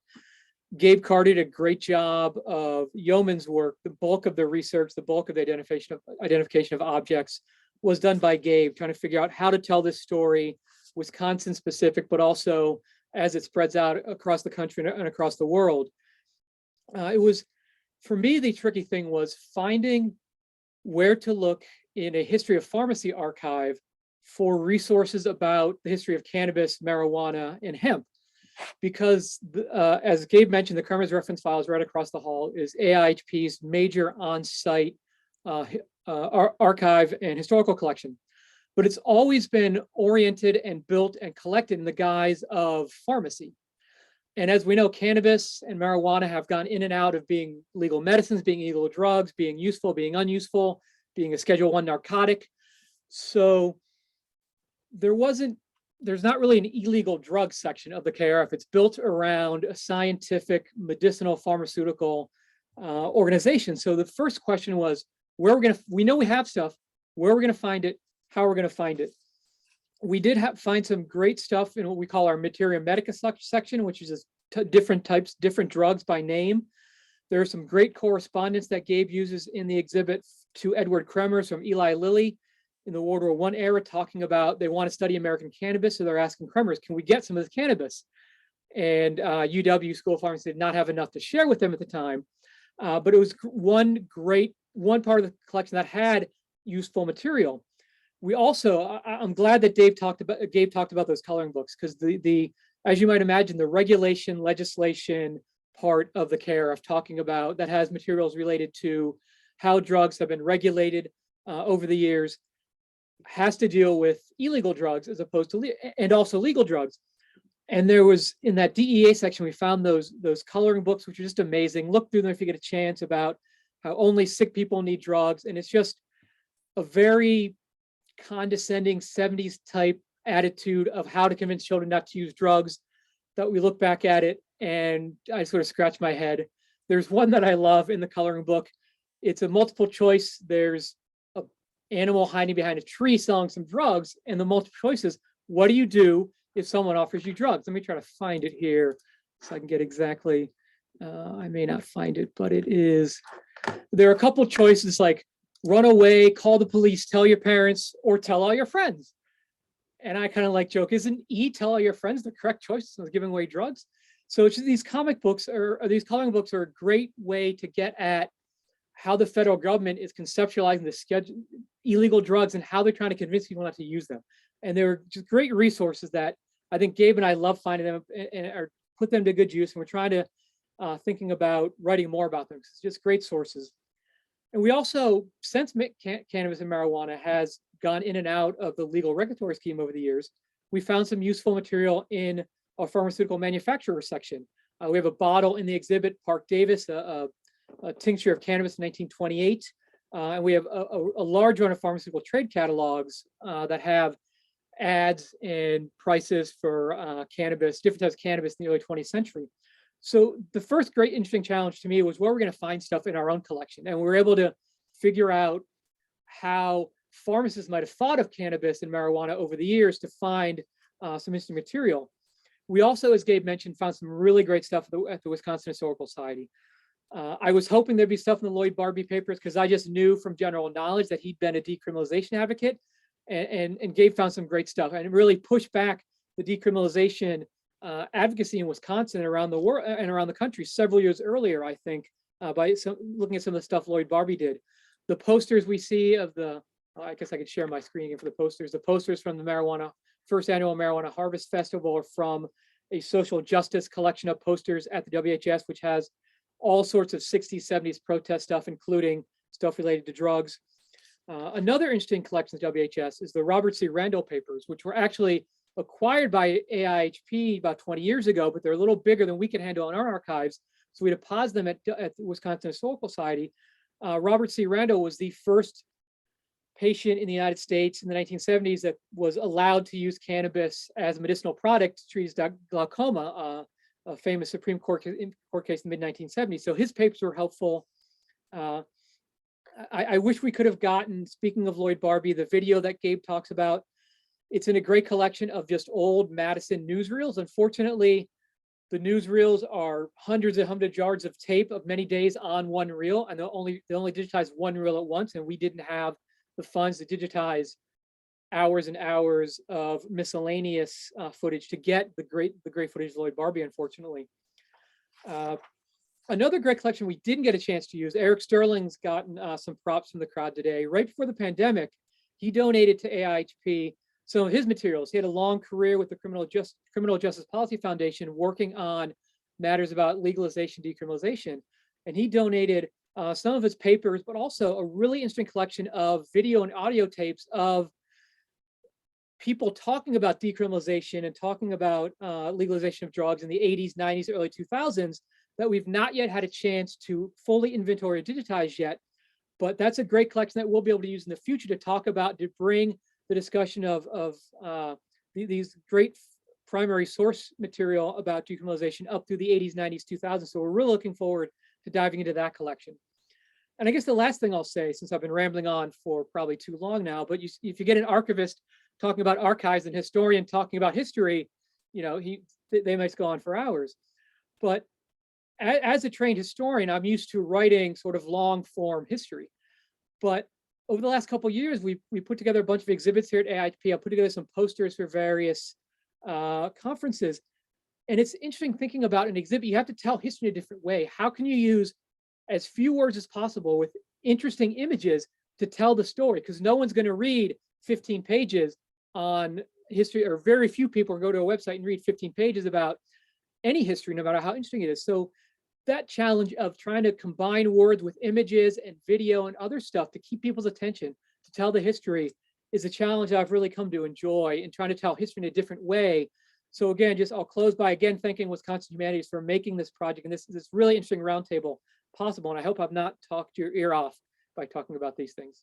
Gabe Carr did a great job of yeoman's work. The bulk of the research, the bulk of the identification of objects was done by Gabe, trying to figure out how to tell this story, Wisconsin specific, but also as it spreads out across the country and across the world. For me, the tricky thing was finding where to look in a history of pharmacy archive for resources about the history of cannabis, marijuana, and hemp. Because as Gabe mentioned, the Carbone reference files right across the hall is AIHP's major on-site archive and historical collection. But it's always been oriented and built and collected in the guise of pharmacy. And as we know, cannabis and marijuana have gone in and out of being legal medicines, being illegal drugs, being useful, being unuseful, being a Schedule I narcotic. So there's not really an illegal drug section of the KRF. It's built around a scientific, medicinal, pharmaceutical organization. So the first question was, we know we have stuff, where are we gonna find it, how are we gonna find it? We did find some great stuff in what we call our Materia Medica section, which is just different drugs by name. There's some great correspondence that Gabe uses in the exhibit to Edward Kremers from Eli Lilly in the World War I era, talking about they want to study American cannabis, so they're asking Kremers, can we get some of this cannabis? And UW School of Pharmacy did not have enough to share with them at the time, but it was one part of the collection that had useful material. We also, I'm glad that Gabe talked about those coloring books, because as you might imagine, the regulation legislation part of the KRF talking about that has materials related to how drugs have been regulated over the years has to deal with illegal drugs as opposed to and also legal drugs. And there was, in that DEA section, we found those coloring books, which are just amazing. Look through them if you get a chance, about how only sick people need drugs. And it's just a very condescending 70s type attitude of how to convince children not to use drugs, that we look back at it and I sort of scratch my head. There's one that I love in the coloring book. It's a multiple choice. There's an animal hiding behind a tree selling some drugs, and the multiple choice is, what do you do if someone offers you drugs? Let me try to find it here so I can get exactly, I may not find it, but it is, there are a couple choices like run away, call the police, tell your parents, or tell all your friends. And I kind of like joke, isn't E, tell all your friends, the correct choice of giving away drugs? So it's just, these comic books or these coloring books are a great way to get at how the federal government is conceptualizing the schedule, illegal drugs, and how they're trying to convince people not to use them. And they're just great resources that I think Gabe and I love finding them and are put them to good use. And we're trying to thinking about writing more about them. It's just great sources. And we also, since cannabis and marijuana has gone in and out of the legal regulatory scheme over the years, we found some useful material in our pharmaceutical manufacturer section. We have a bottle in the exhibit, Park Davis, a tincture of cannabis in 1928. And we have a large run of pharmaceutical trade catalogs that have ads and prices for cannabis, different types of cannabis in the early 20th century. So the first great interesting challenge to me was where we're going to find stuff in our own collection. And we were able to figure out how pharmacists might have thought of cannabis and marijuana over the years to find some interesting material. We also, as Gabe mentioned, found some really great stuff at the Wisconsin Historical Society. I was hoping there'd be stuff in the Lloyd Barbie papers because I just knew from general knowledge that he'd been a decriminalization advocate, and Gabe found some great stuff and really pushed back the decriminalization advocacy in Wisconsin and around the world and around the country several years earlier, I think, by looking at some of the stuff Lloyd Barbie did. The posters we see of the, I guess I could share my screen again for the posters. The posters from the first annual Marijuana Harvest Festival are from a social justice collection of posters at the WHS, which has all sorts of 60s, 70s protest stuff, including stuff related to drugs. Another interesting collection at WHS is the Robert C. Randall papers, which were actually acquired by AIHP about 20 years ago, but they're a little bigger than we can handle in our archives. So we deposit them at the Wisconsin Historical Society. Robert C. Randall was the first patient in the United States in the 1970s that was allowed to use cannabis as a medicinal product to treat glaucoma, a famous Supreme Court case in the mid-1970s. So his papers were helpful. I wish we could have gotten, speaking of Lloyd Barbie, the video that Gabe talks about. It's in a great collection of just old Madison newsreels. Unfortunately, the newsreels are hundreds and hundreds of yards of tape of many days on one reel, and they only digitize one reel at once, and we didn't have the funds to digitize hours and hours of miscellaneous footage to get the great footage of Lloyd Barbie, unfortunately. Another great collection we didn't get a chance to use, Eric Sterling's gotten some props from the crowd today. Right before the pandemic, he donated to AIHP some of his materials. He had a long career with the Criminal Justice Policy Foundation working on matters about legalization, decriminalization. And he donated some of his papers, but also a really interesting collection of video and audio tapes of people talking about decriminalization and talking about legalization of drugs in the 80s, 90s, early 2000s that we've not yet had a chance to fully inventory or digitize yet. But that's a great collection that we'll be able to use in the future to talk about, to bring the discussion of these great primary source material about decriminalization up through the 80s, 90s, 2000s. So we're really looking forward to diving into that collection. And I guess the last thing I'll say, since I've been rambling on for probably too long now, but if you get an archivist talking about archives and historian talking about history, you know, they might go on for hours. But as a trained historian, I'm used to writing sort of long form history. But over the last couple of years, we put together a bunch of exhibits here at AIHP. I put together some posters for various conferences. And it's interesting thinking about an exhibit. You have to tell history in a different way. How can you use as few words as possible with interesting images to tell the story? Because no one's going to read 15 pages on history, or very few people go to a website and read 15 pages about any history, no matter how interesting it is. So that challenge of trying to combine words with images and video and other stuff to keep people's attention, to tell the history, is a challenge I've really come to enjoy in trying to tell history in a different way. So again, I'll close by again thanking Wisconsin Humanities for making this project and this really interesting roundtable possible. And I hope I've not talked your ear off by talking about these things.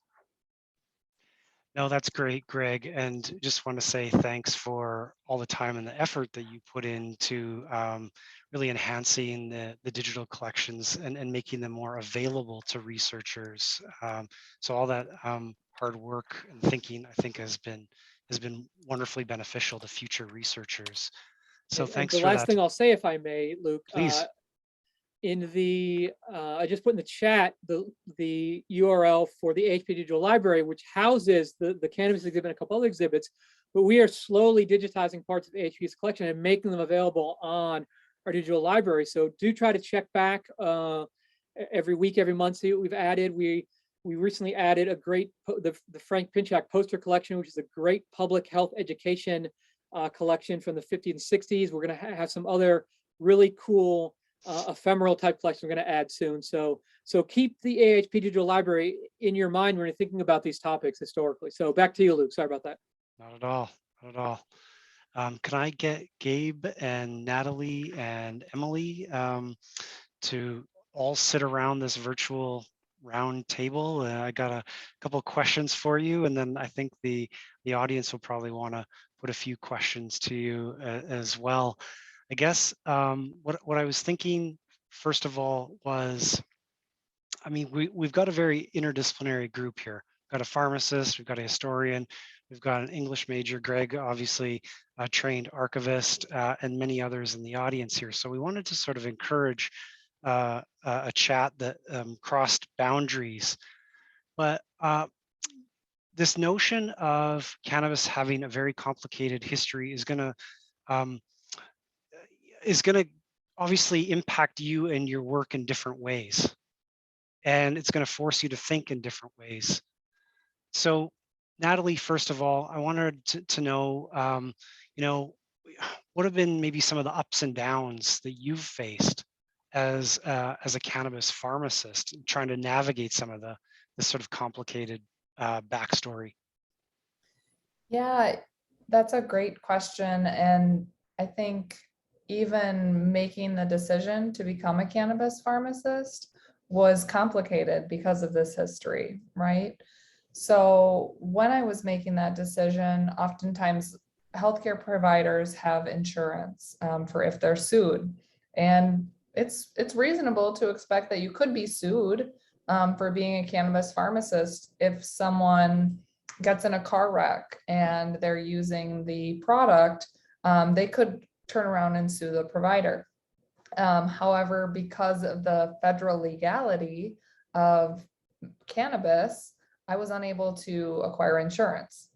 No, that's great, Greg. And just want to say thanks for all the time and the effort that you put into really enhancing the digital collections and making them more available to researchers. So all that hard work and thinking, I think, has been wonderfully beneficial to future researchers. So And thanks the for last that. thing I'll say, if I may, Luke, Please. in the, I just put in the chat the URL for the AIHP Digital Library, which houses the cannabis exhibit and a couple other exhibits, but we are slowly digitizing parts of AIHP's collection and making them available on our digital library. So do try to check back every week, every month, see what we've added. We recently added a great, the Frank Pinchak poster collection, which is a great public health education collection from the 50s and 60s. We're going to have some other really cool ephemeral type collection we're going to add soon. So keep the AIHP Digital Library in your mind when you're thinking about these topics historically. So back to you, Luke. Sorry about that. Not at all. Not at all. Can I get Gabe and Natalie and Emily to all sit around this virtual round table? I got a couple of questions for you, and then I think the audience will probably want to put a few questions to you as well. I guess what I was thinking, first of all, was, I mean, we've got a very interdisciplinary group here. We've got a pharmacist, we've got a historian, we've got an English major, Greg, obviously a trained archivist, and many others in the audience here. So we wanted to sort of encourage a chat that crossed boundaries. But this notion of cannabis having a very complicated history is going to obviously impact you and your work in different ways. And it's going to force you to think in different ways. So, Natalie, first of all, I wanted to know, what have been maybe some of the ups and downs that you've faced as a cannabis pharmacist, trying to navigate some of this sort of complicated backstory? Yeah, that's a great question. And I think even making the decision to become a cannabis pharmacist was complicated because of this history, right? So when I was making that decision, oftentimes healthcare providers have insurance for if they're sued. And it's reasonable to expect that you could be sued for being a cannabis pharmacist if someone gets in a car wreck and they're using the product, they could turn around and sue the provider. However, because of the federal legality of cannabis, I was unable to acquire insurance.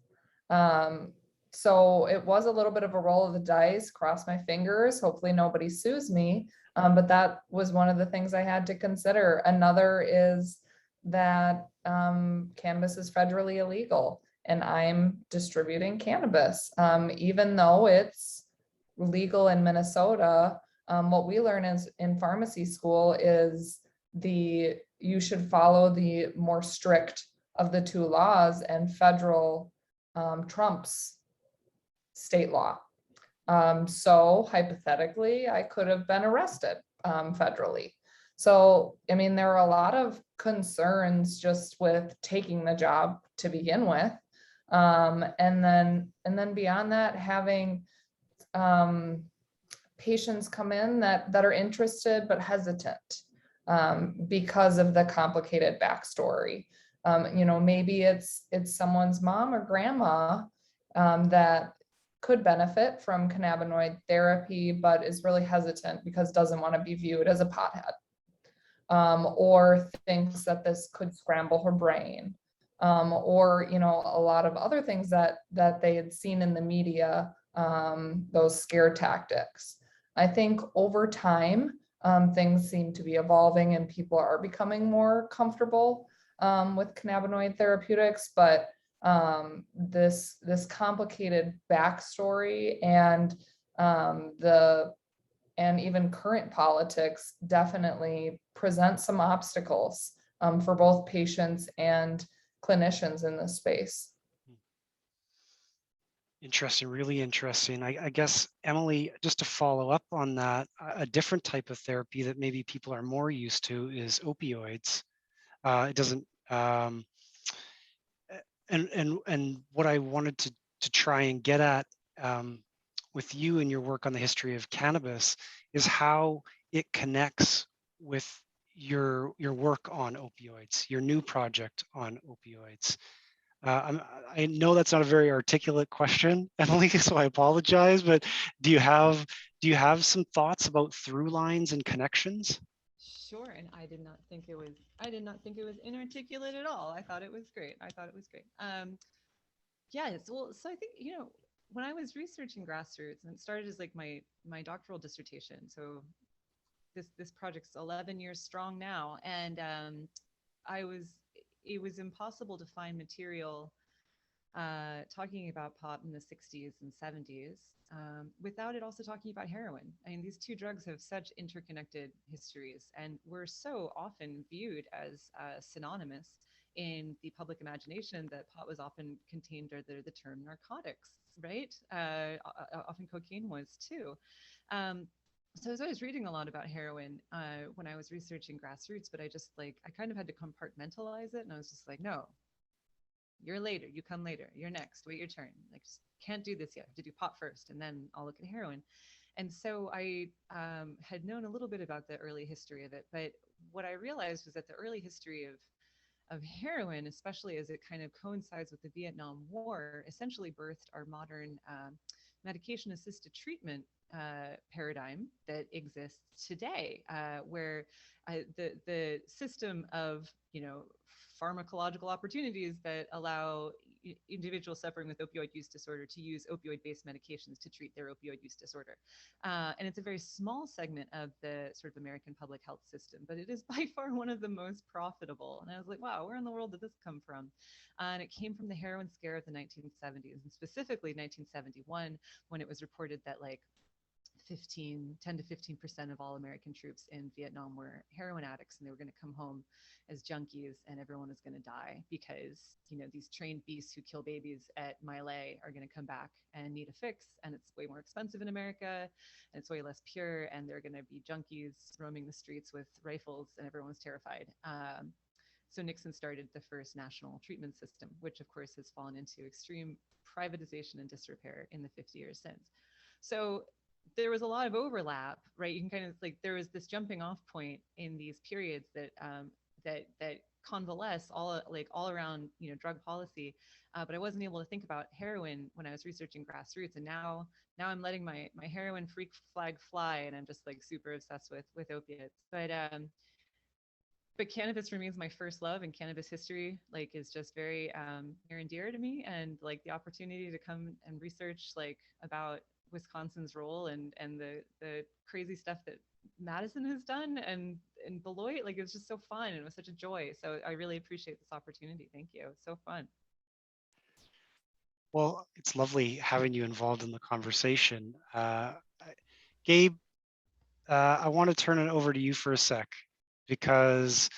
So it was a little bit of a roll of the dice, cross my fingers, hopefully nobody sues me. But that was one of the things I had to consider. Another is that cannabis is federally illegal and I'm distributing cannabis. Even though it's legal in Minnesota, what we learn is in pharmacy school is you should follow the more strict of the two laws, and federal trumps state law. So hypothetically, I could have been arrested federally. So, I mean, there are a lot of concerns just with taking the job to begin with. And then beyond that, having patients come in that are interested but hesitant because of the complicated backstory. Maybe it's someone's mom or grandma that could benefit from cannabinoid therapy, but is really hesitant because doesn't want to be viewed as a pothead, or thinks that this could scramble her brain, or a lot of other things that they had seen in the media, those scare tactics. I think over time, things seem to be evolving and people are becoming more comfortable with cannabinoid therapeutics, but this complicated backstory and even current politics definitely present some obstacles for both patients and clinicians in this space. Interesting, really interesting. I guess, Emily, just to follow up on that, a different type of therapy that maybe people are more used to is opioids. It doesn't, and what I wanted to try and get at with you and your work on the history of cannabis is how it connects with your work on opioids, your new project on opioids. I know that's not a very articulate question, Emily, so I apologize, but do you have some thoughts about through lines and connections? Sure, and I did not think it was inarticulate at all. I thought it was great. Yes, well, so I think, when I was researching grassroots, and it started as like my doctoral dissertation. So this project's 11 years strong now, and it was impossible to find material talking about pot in the 60s and 70s without it also talking about heroin. I mean, these two drugs have such interconnected histories and were so often viewed as synonymous in the public imagination that pot was often contained under the term narcotics, right? Often cocaine was too. So as I was reading a lot about heroin when I was researching grassroots, but I kind of had to compartmentalize it, and I was just like, no, you're later, you come later, you're next, wait your turn. Like, just can't do this yet. I have to do pot first, and then I'll look at heroin. And so I had known a little bit about the early history of it, but what I realized was that the early history of heroin, especially as it kind of coincides with the Vietnam War, essentially birthed our modern medication-assisted treatment paradigm that exists today, where the system of pharmacological opportunities that allow individuals suffering with opioid use disorder to use opioid-based medications to treat their opioid use disorder. And it's a very small segment of the sort of American public health system, but it is by far one of the most profitable. And I was like, wow, where in the world did this come from? And it came from the heroin scare of the 1970s, and specifically 1971, when it was reported that 10 to 15% of all American troops in Vietnam were heroin addicts, and they were going to come home as junkies, and everyone was going to die because, these trained beasts who kill babies at My Lai are going to come back and need a fix, and it's way more expensive in America, and it's way less pure, and they're going to be junkies roaming the streets with rifles, and everyone was terrified. So Nixon started the first national treatment system, which of course has fallen into extreme privatization and disrepair in the 50 years since. So there was a lot of overlap, right? You can kind of there was this jumping off point in these periods that that convalesce all around drug policy, but I wasn't able to think about heroin when I was researching grassroots, and now I'm letting my heroin freak flag fly, and I'm just super obsessed with opiates. But cannabis remains my first love, and cannabis history is just very near and dear to me, and the opportunity to come and research about Wisconsin's role and the crazy stuff that Madison has done and Beloit, it was just so fun, and it was such a joy. So I really appreciate this opportunity. Thank you. So fun. Well, it's lovely having you involved in the conversation. Gabe, I want to turn it over to you for a sec, because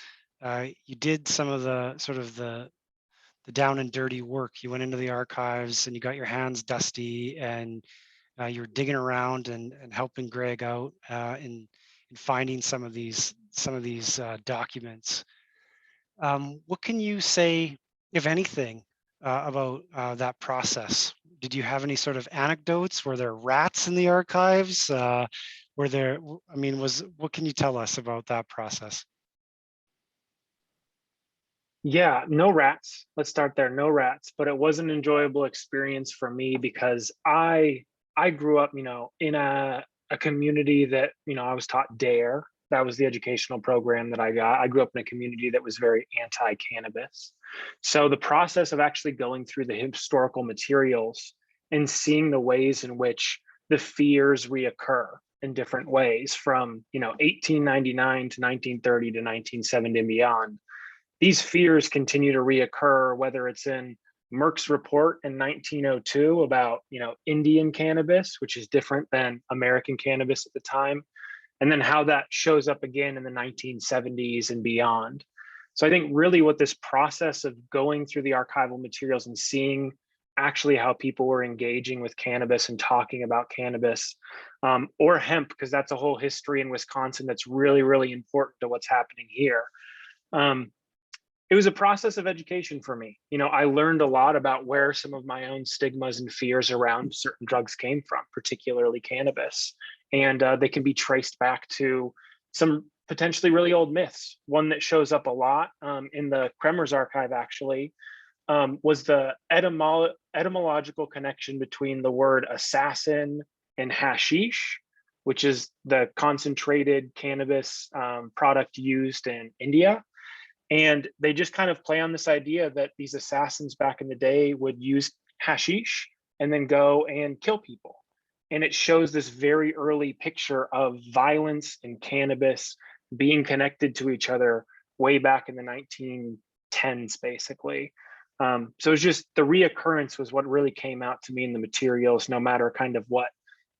you did some of the sort of the down and dirty work. You went into the archives and you got your hands dusty, and you were digging around and helping Greg out in finding some of these documents. What can you say, if anything, about that process? Did you have any sort of anecdotes? Were there rats in the archives? What can you tell us about that process? Yeah, no rats. Let's start there. No rats, but it was an enjoyable experience for me because I grew up, in a community that, I was taught DARE. That was the educational program that I got. I grew up in a community that was very anti-cannabis. So the process of actually going through the historical materials and seeing the ways in which the fears reoccur in different ways from, 1899 to 1930 to 1970 and beyond. These fears continue to reoccur, whether it's in Merck's report in 1902 about, Indian cannabis, which is different than American cannabis at the time, and then how that shows up again in the 1970s and beyond. So I think really what this process of going through the archival materials and seeing actually how people were engaging with cannabis and talking about cannabis, or hemp, because that's a whole history in Wisconsin that's really, really important to what's happening here. it was a process of education for me. You know, I learned a lot about where some of my own stigmas and fears around certain drugs came from, particularly cannabis. And they can be traced back to some potentially really old myths. One that shows up a lot in the Kremer's archive, actually, was the etymological connection between the word assassin and hashish, which is the concentrated cannabis product used in India. And they just kind of play on this idea that these assassins back in the day would use hashish and then go and kill people. And it shows this very early picture of violence and cannabis being connected to each other way back in the 1910s, basically. So it's just the reoccurrence was what really came out to me in the materials, no matter kind of what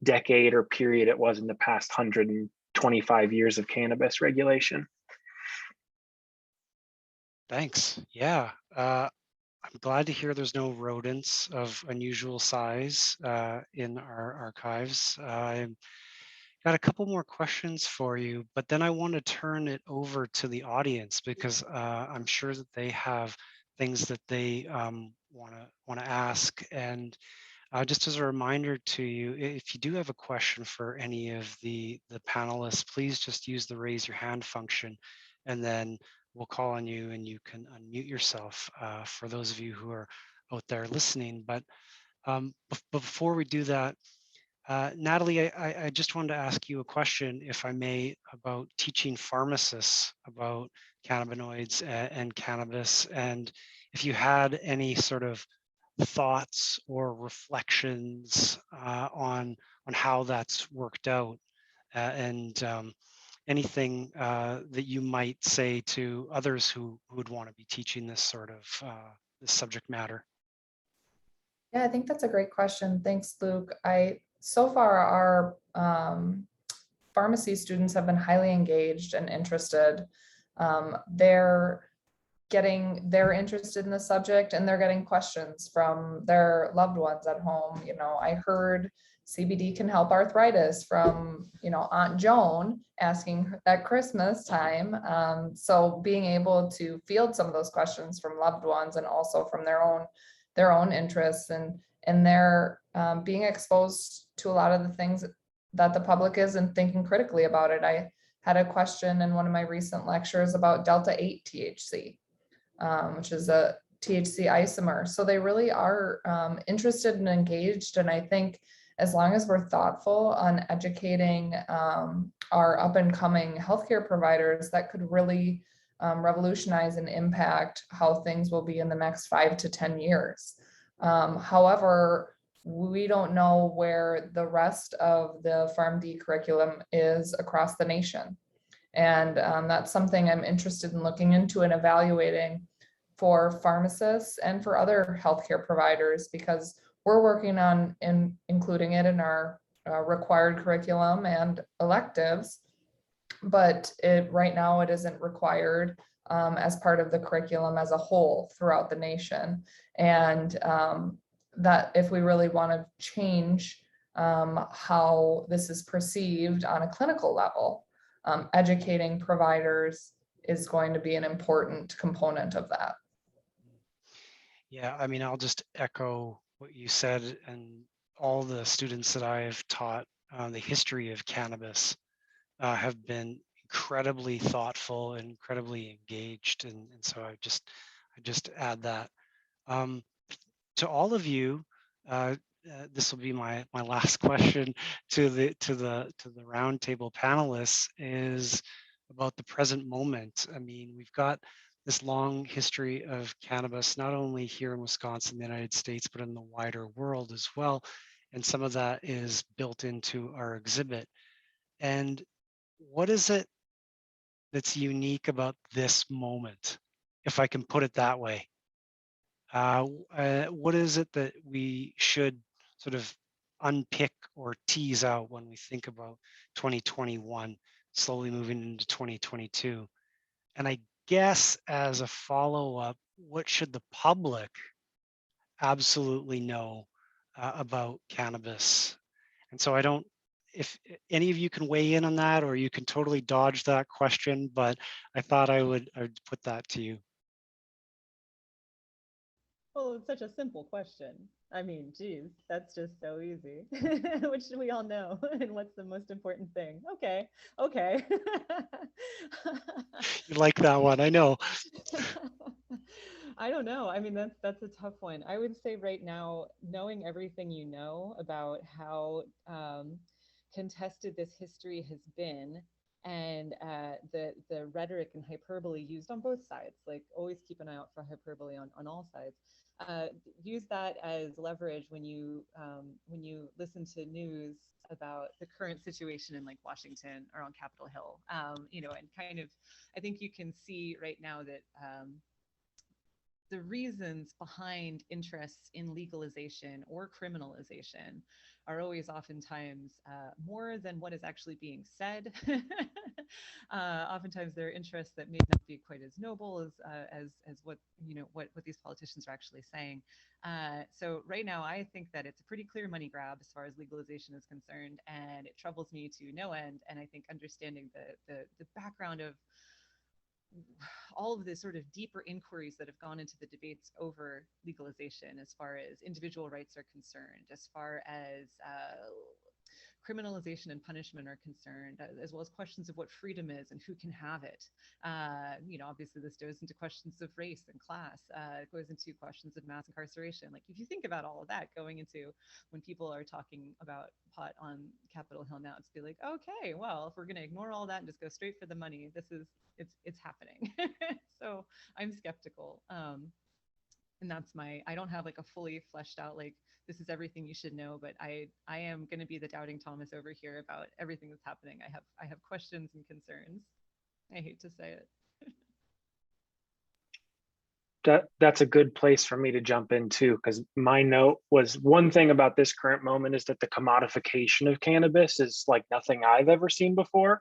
decade or period it was in the past 125 years of cannabis regulation. Thanks. Yeah. I'm glad to hear there's no rodents of unusual size in our archives. I've got a couple more questions for you, but then I want to turn it over to the audience because I'm sure that they have things that they want to ask. And just as a reminder to you, if you do have a question for any of the panelists, please just use the raise your hand function, and then we'll call on you and you can unmute yourself for those of you who are out there listening. But before we do that, Natalie, I just wanted to ask you a question, if I may, about teaching pharmacists about cannabinoids and cannabis, and if you had any sort of thoughts or reflections on how that's worked out, and anything that you might say to others who would want to be teaching this sort of this subject matter. Yeah, I think that's a great question. Thanks, Luke. So far our pharmacy students have been highly engaged and interested. They're interested in the subject, and they're getting questions from their loved ones at home. You know, I heard CBD can help arthritis from, you know, Aunt Joan asking at Christmas time. So being able to field some of those questions from loved ones and also from their own interests, and they're being exposed to a lot of the things that the public isn't thinking critically about it. I had a question in one of my recent lectures about Delta-8 THC, which is a THC isomer. So they really are interested and engaged. And I think as long as we're thoughtful on educating our up and coming healthcare providers, that could really revolutionize and impact how things will be in the next 5 to 10 years. However, we don't know where the rest of the PharmD curriculum is across the nation. And that's something I'm interested in looking into and evaluating for pharmacists and for other healthcare providers, because we're working on including it in our required curriculum and electives, but right now it isn't required as part of the curriculum as a whole throughout the nation. And that if we really want to change how this is perceived on a clinical level, educating providers is going to be an important component of that. Yeah, I mean, I'll just echo what you said, and all the students that I have taught the history of cannabis have been incredibly thoughtful and incredibly engaged, and so I just add that. To all of you, this will be my last question to the roundtable panelists, is about the present moment. I mean, we've got this long history of cannabis, not only here in Wisconsin, the United States, but in the wider world as well. And some of that is built into our exhibit. And what is it that's unique about this moment, if I can put it that way? What is it that we should sort of unpick or tease out when we think about 2021, slowly moving into 2022? And I guess as a follow-up, what should the public absolutely know about cannabis? And so if any of you can weigh in on that, or you can totally dodge that question, but I thought I would put that to you. Well, it's such a simple question. I mean, geez, that's just so easy. Which we all know. And what's the most important thing? Okay, okay. You like that one, I know. I don't know. I mean, that's a tough one. I would say right now, knowing everything you know about how contested this history has been, and the rhetoric and hyperbole used on both sides, like always keep an eye out for hyperbole on all sides. Use that as leverage when you listen to news about the current situation in like Washington or on Capitol Hill, you know, and kind of, I think you can see right now that the reasons behind interests in legalization or criminalization are always oftentimes more than what is actually being said. Oftentimes there are interests that may not be quite as noble as what, you know, what these politicians are actually saying. So right now, I think that it's a pretty clear money grab as far as legalization is concerned, and it troubles me to no end. And I think understanding the background of all of the sort of deeper inquiries that have gone into the debates over legalization, as far as individual rights are concerned, as far as criminalization and punishment are concerned, as well as questions of what freedom is and who can have it. You know, obviously this goes into questions of race and class. It goes into questions of mass incarceration. Like if you think about all of that going into when people are talking about pot on Capitol Hill now, it's be like, okay, well, if we're going to ignore all that and just go straight for the money, it's happening. So I'm skeptical. And that's I don't have like a fully fleshed out, like, this is everything you should know, but I am going to be the doubting Thomas over here about everything that's happening. I have questions and concerns. I hate to say it. That's a good place for me to jump into, because my note was, one thing about this current moment is that the commodification of cannabis is like nothing I've ever seen before.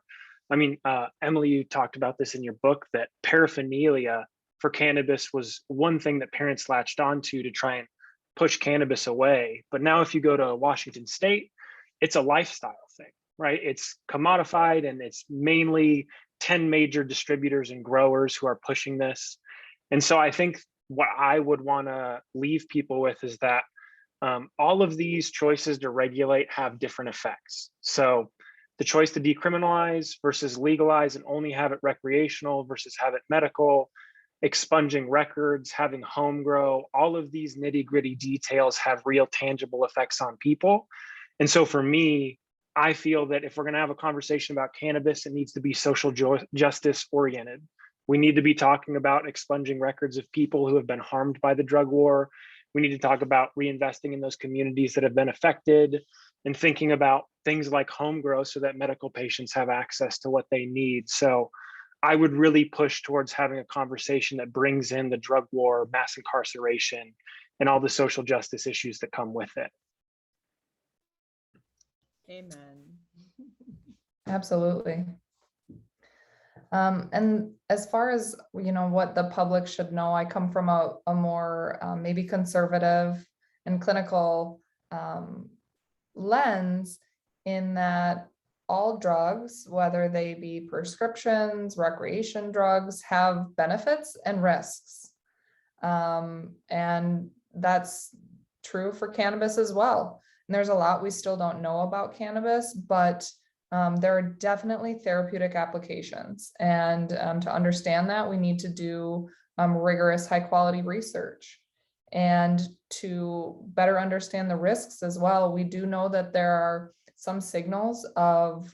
I mean, Emily, you talked about this in your book, that paraphernalia for cannabis was one thing that parents latched onto to try and push cannabis away. But now if you go to Washington State, it's a lifestyle thing, right? It's commodified, and it's mainly 10 major distributors and growers who are pushing this. And so I think what I would want to leave people with is that all of these choices to regulate have different effects. So the choice to decriminalize versus legalize and only have it recreational versus have it medical, expunging records, having home grow, all of these nitty gritty details have real tangible effects on people. And so for me, I feel that if we're going to have a conversation about cannabis, it needs to be social justice oriented. We need to be talking about expunging records of people who have been harmed by the drug war. We need to talk about reinvesting in those communities that have been affected, and thinking about things like home grow so that medical patients have access to what they need. So I would really push towards having a conversation that brings in the drug war, mass incarceration, and all the social justice issues that come with it. Amen. Absolutely. And as far as, you know, what the public should know, I come from a more maybe conservative and clinical lens, in that all drugs, whether they be prescriptions, recreation drugs, have benefits and risks. And that's true for cannabis as well. And there's a lot we still don't know about cannabis, but there are definitely therapeutic applications. And to understand that, we need to do rigorous, high quality research. And to better understand the risks as well, we do know that there are some signals of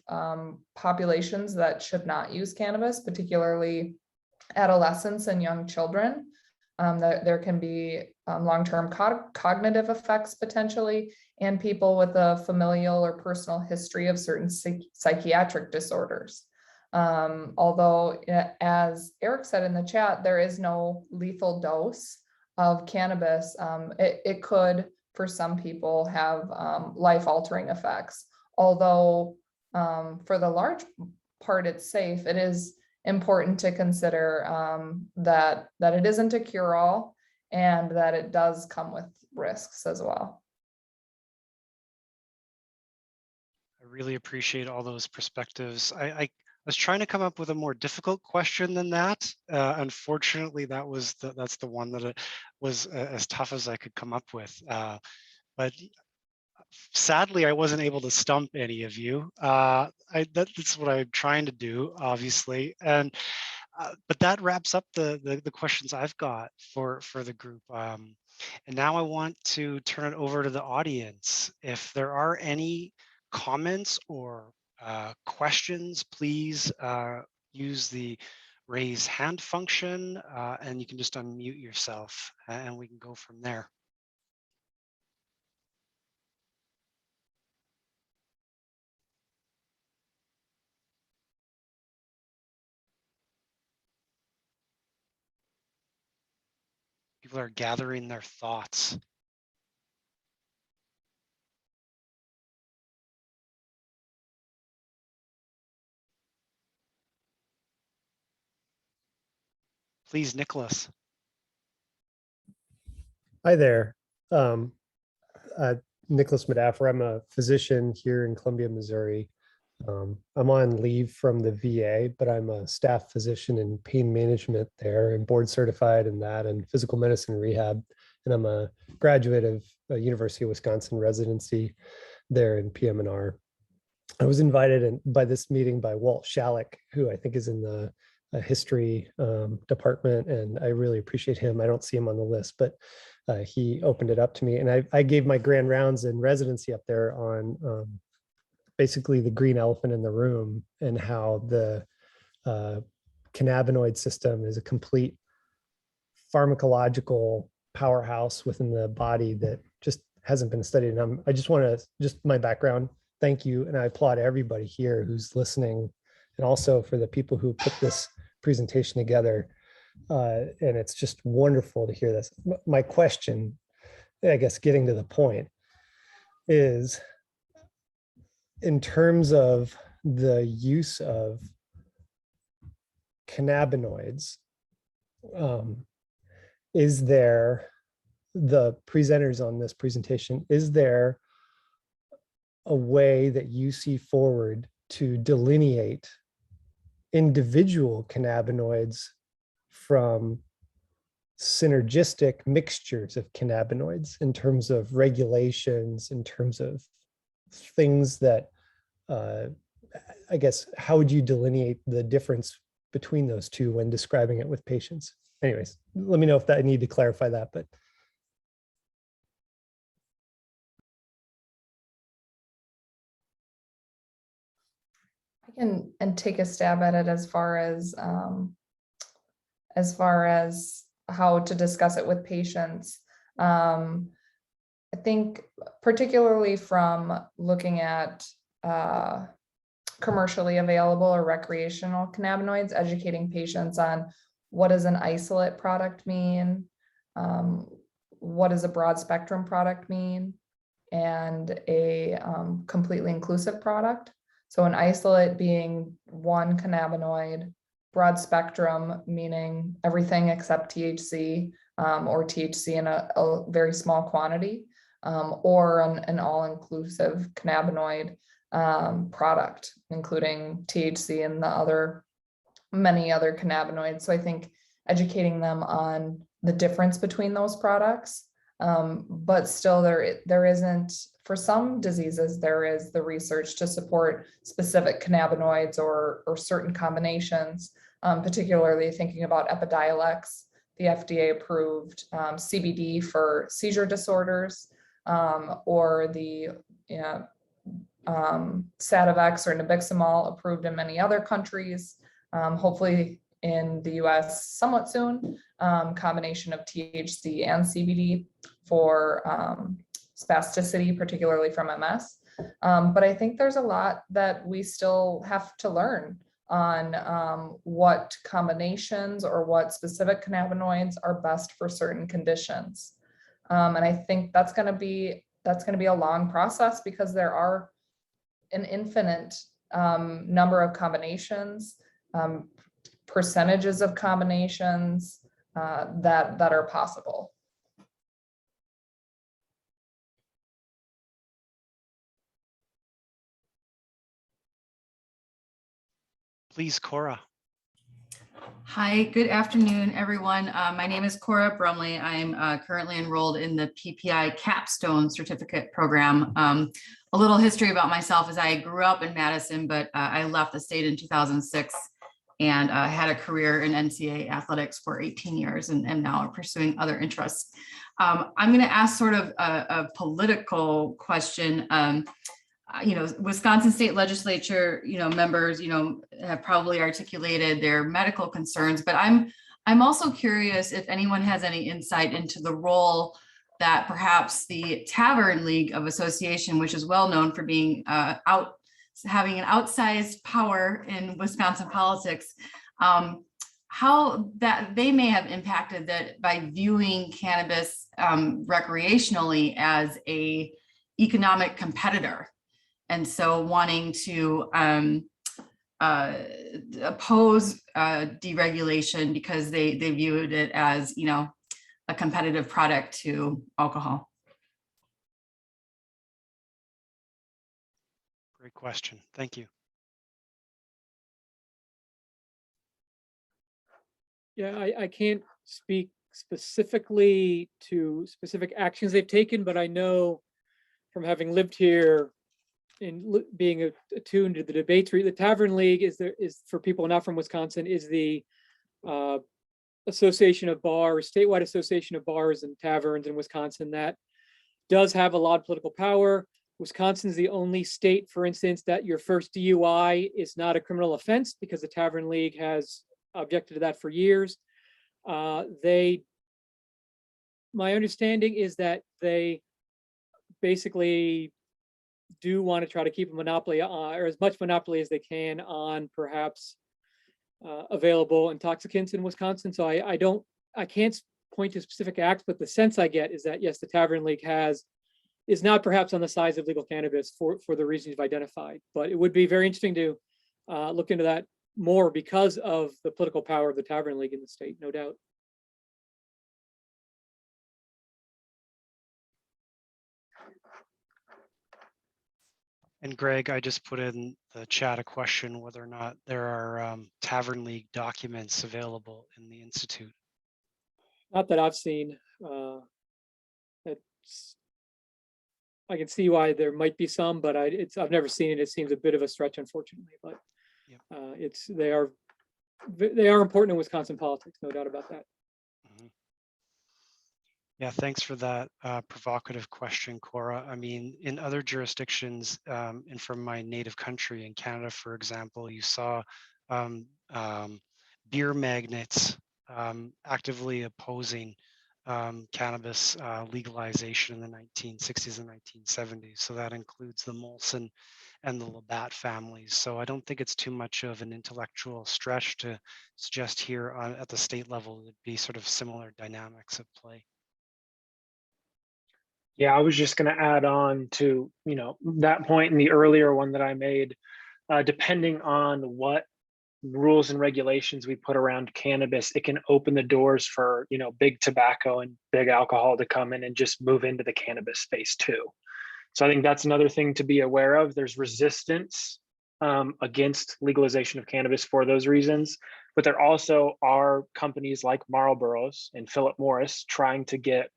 populations that should not use cannabis, particularly adolescents and young children. That there can be long-term cognitive effects potentially, and people with a familial or personal history of certain psychiatric disorders. Although, as Eric said in the chat, there is no lethal dose of cannabis. It could, for some people, have life-altering effects. Although for the large part it's safe, it is important to consider that it isn't a cure-all, and that it does come with risks as well. I really appreciate all those perspectives. I was trying to come up with a more difficult question than that. Unfortunately, that's the one that it was as tough as I could come up with. But sadly, I wasn't able to stump any of you. That's what I'm trying to do, obviously. And but that wraps up the questions I've got for the group. And now I want to turn it over to the audience. If there are any comments or questions, please use the raise hand function and you can just unmute yourself and we can go from there. People are gathering their thoughts. Please, Nicholas. Hi there. Nicholas Medaffer. I'm a physician here in Columbia, Missouri. I'm on leave from the VA, but I'm a staff physician in pain management there and board certified in that and physical medicine rehab. And I'm a graduate of University of Wisconsin residency there in PM&R. I was invited by this meeting by Walt Shallak, who I think is in the history department, and I really appreciate him. I don't see him on the list, but he opened it up to me, and I gave my grand rounds in residency up there on basically the green elephant in the room and how the cannabinoid system is a complete pharmacological powerhouse within the body that just hasn't been studied. And I just want to, just my background, thank you. And I applaud everybody here who's listening, and also for the people who put this presentation together. And it's just wonderful to hear this. My question, I guess getting to the point, is in terms of the use of cannabinoids, is there, the presenters on this presentation, is there a way that you see forward to delineate individual cannabinoids from synergistic mixtures of cannabinoids in terms of regulations, in terms of things that, I guess, how would you delineate the difference between those two when describing it with patients? Anyways, let me know if that I need to clarify that, but. I can and take a stab at it as far as how to discuss it with patients. I think particularly from looking at commercially available or recreational cannabinoids, educating patients on what does an isolate product mean, what does a broad spectrum product mean, and a completely inclusive product. So an isolate being one cannabinoid, broad spectrum meaning everything except THC or THC in a very small quantity, or an all-inclusive cannabinoid product, including THC and many other cannabinoids. So I think educating them on the difference between those products, but still there isn't, for some diseases, there is the research to support specific cannabinoids or certain combinations, particularly thinking about Epidiolex, the FDA approved CBD for seizure disorders, or the Sativex or Nabiximols approved in many other countries, hopefully in the US somewhat soon, combination of THC and CBD for spasticity, particularly from MS. But I think there's a lot that we still have to learn on what combinations or what specific cannabinoids are best for certain conditions. And I think that's going to be a long process, because there are an infinite number of combinations, percentages of combinations that are possible. Please, Cora. Hi, good afternoon, everyone. My name is Cora Brumley. I'm currently enrolled in the PPI Capstone Certificate Program. A little history about myself is I grew up in Madison, but I left the state in 2006 and had a career in NCAA athletics for 18 years and now I'm pursuing other interests. I'm going to ask sort of a political question. Wisconsin State Legislature, members, have probably articulated their medical concerns, but I'm also curious if anyone has any insight into the role that perhaps the Tavern League of Association, which is well known for being having an outsized power in Wisconsin politics, how that they may have impacted that by viewing cannabis recreationally as a economic competitor. And so wanting to oppose deregulation because they viewed it as, a competitive product to alcohol. Great question. Thank you. Yeah, I can't speak specifically to specific actions they've taken, but I know from having lived here and being attuned to the debates, the Tavern League is for people not from Wisconsin, is the association of bars, statewide association of bars and taverns in Wisconsin that does have a lot of political power. Wisconsin's the only state, for instance, that your first DUI is not a criminal offense because the Tavern League has objected to that for years. My understanding is that they basically do want to try to keep a monopoly or as much monopoly as they can on perhaps available intoxicants in Wisconsin. So I can't point to specific acts, but the sense I get is that yes, the Tavern League is not perhaps on the size of legal cannabis for the reasons you've identified, but it would be very interesting to look into that more because of the political power of the Tavern League in the state, no doubt. And Greg, I just put in the chat a question whether or not there are Tavern League documents available in the Institute. Not that I've seen. I can see why there might be some, but I've never seen it. It seems a bit of a stretch, unfortunately. But yep. They are important in Wisconsin politics, no doubt about that. Mm-hmm. Yeah, thanks for that provocative question, Cora. I mean, in other jurisdictions and from my native country in Canada, for example, you saw beer magnates actively opposing cannabis legalization in the 1960s and 1970s. So that includes the Molson and the Labatt families. So I don't think it's too much of an intellectual stretch to suggest here at the state level it'd be sort of similar dynamics at play. Yeah, I was just going to add on to, that point in the earlier one that I made, depending on what rules and regulations we put around cannabis, it can open the doors for, big tobacco and big alcohol to come in and just move into the cannabis space too. So I think that's another thing to be aware of. There's resistance against legalization of cannabis for those reasons, but there also are companies like Marlboro's and Philip Morris trying to get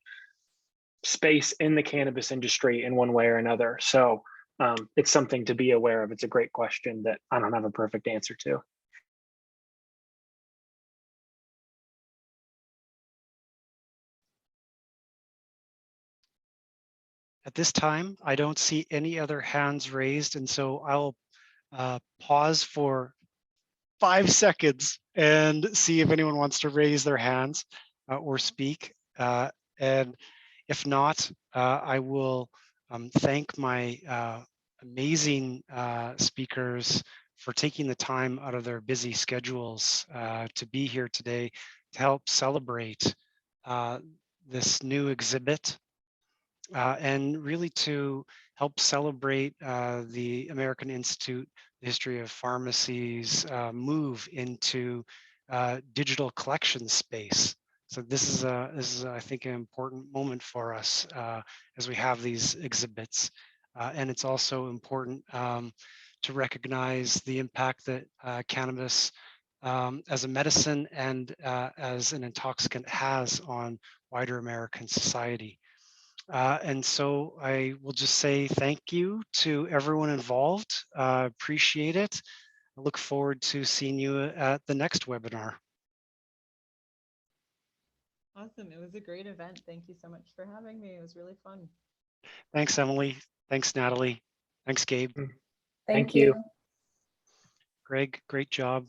space in the cannabis industry in one way or another. So it's something to be aware of. It's a great question that I don't have a perfect answer to. At this time, I don't see any other hands raised, and so I'll pause for 5 seconds and see if anyone wants to raise their hands or speak. And if not, I will thank my amazing speakers for taking the time out of their busy schedules to be here today to help celebrate this new exhibit and really to help celebrate the American Institute, the History of Pharmacy's move into digital collection space. So this is I think an important moment for us as we have these exhibits, and it's also important to recognize the impact that cannabis as a medicine and as an intoxicant has on wider American society. And so I will just say thank you to everyone involved. Appreciate it. I look forward to seeing you at the next webinar. Awesome. It was a great event. Thank you so much for having me. It was really fun. Thanks, Emily. Thanks, Natalie. Thanks, Gabe. Thank you. Greg, great job.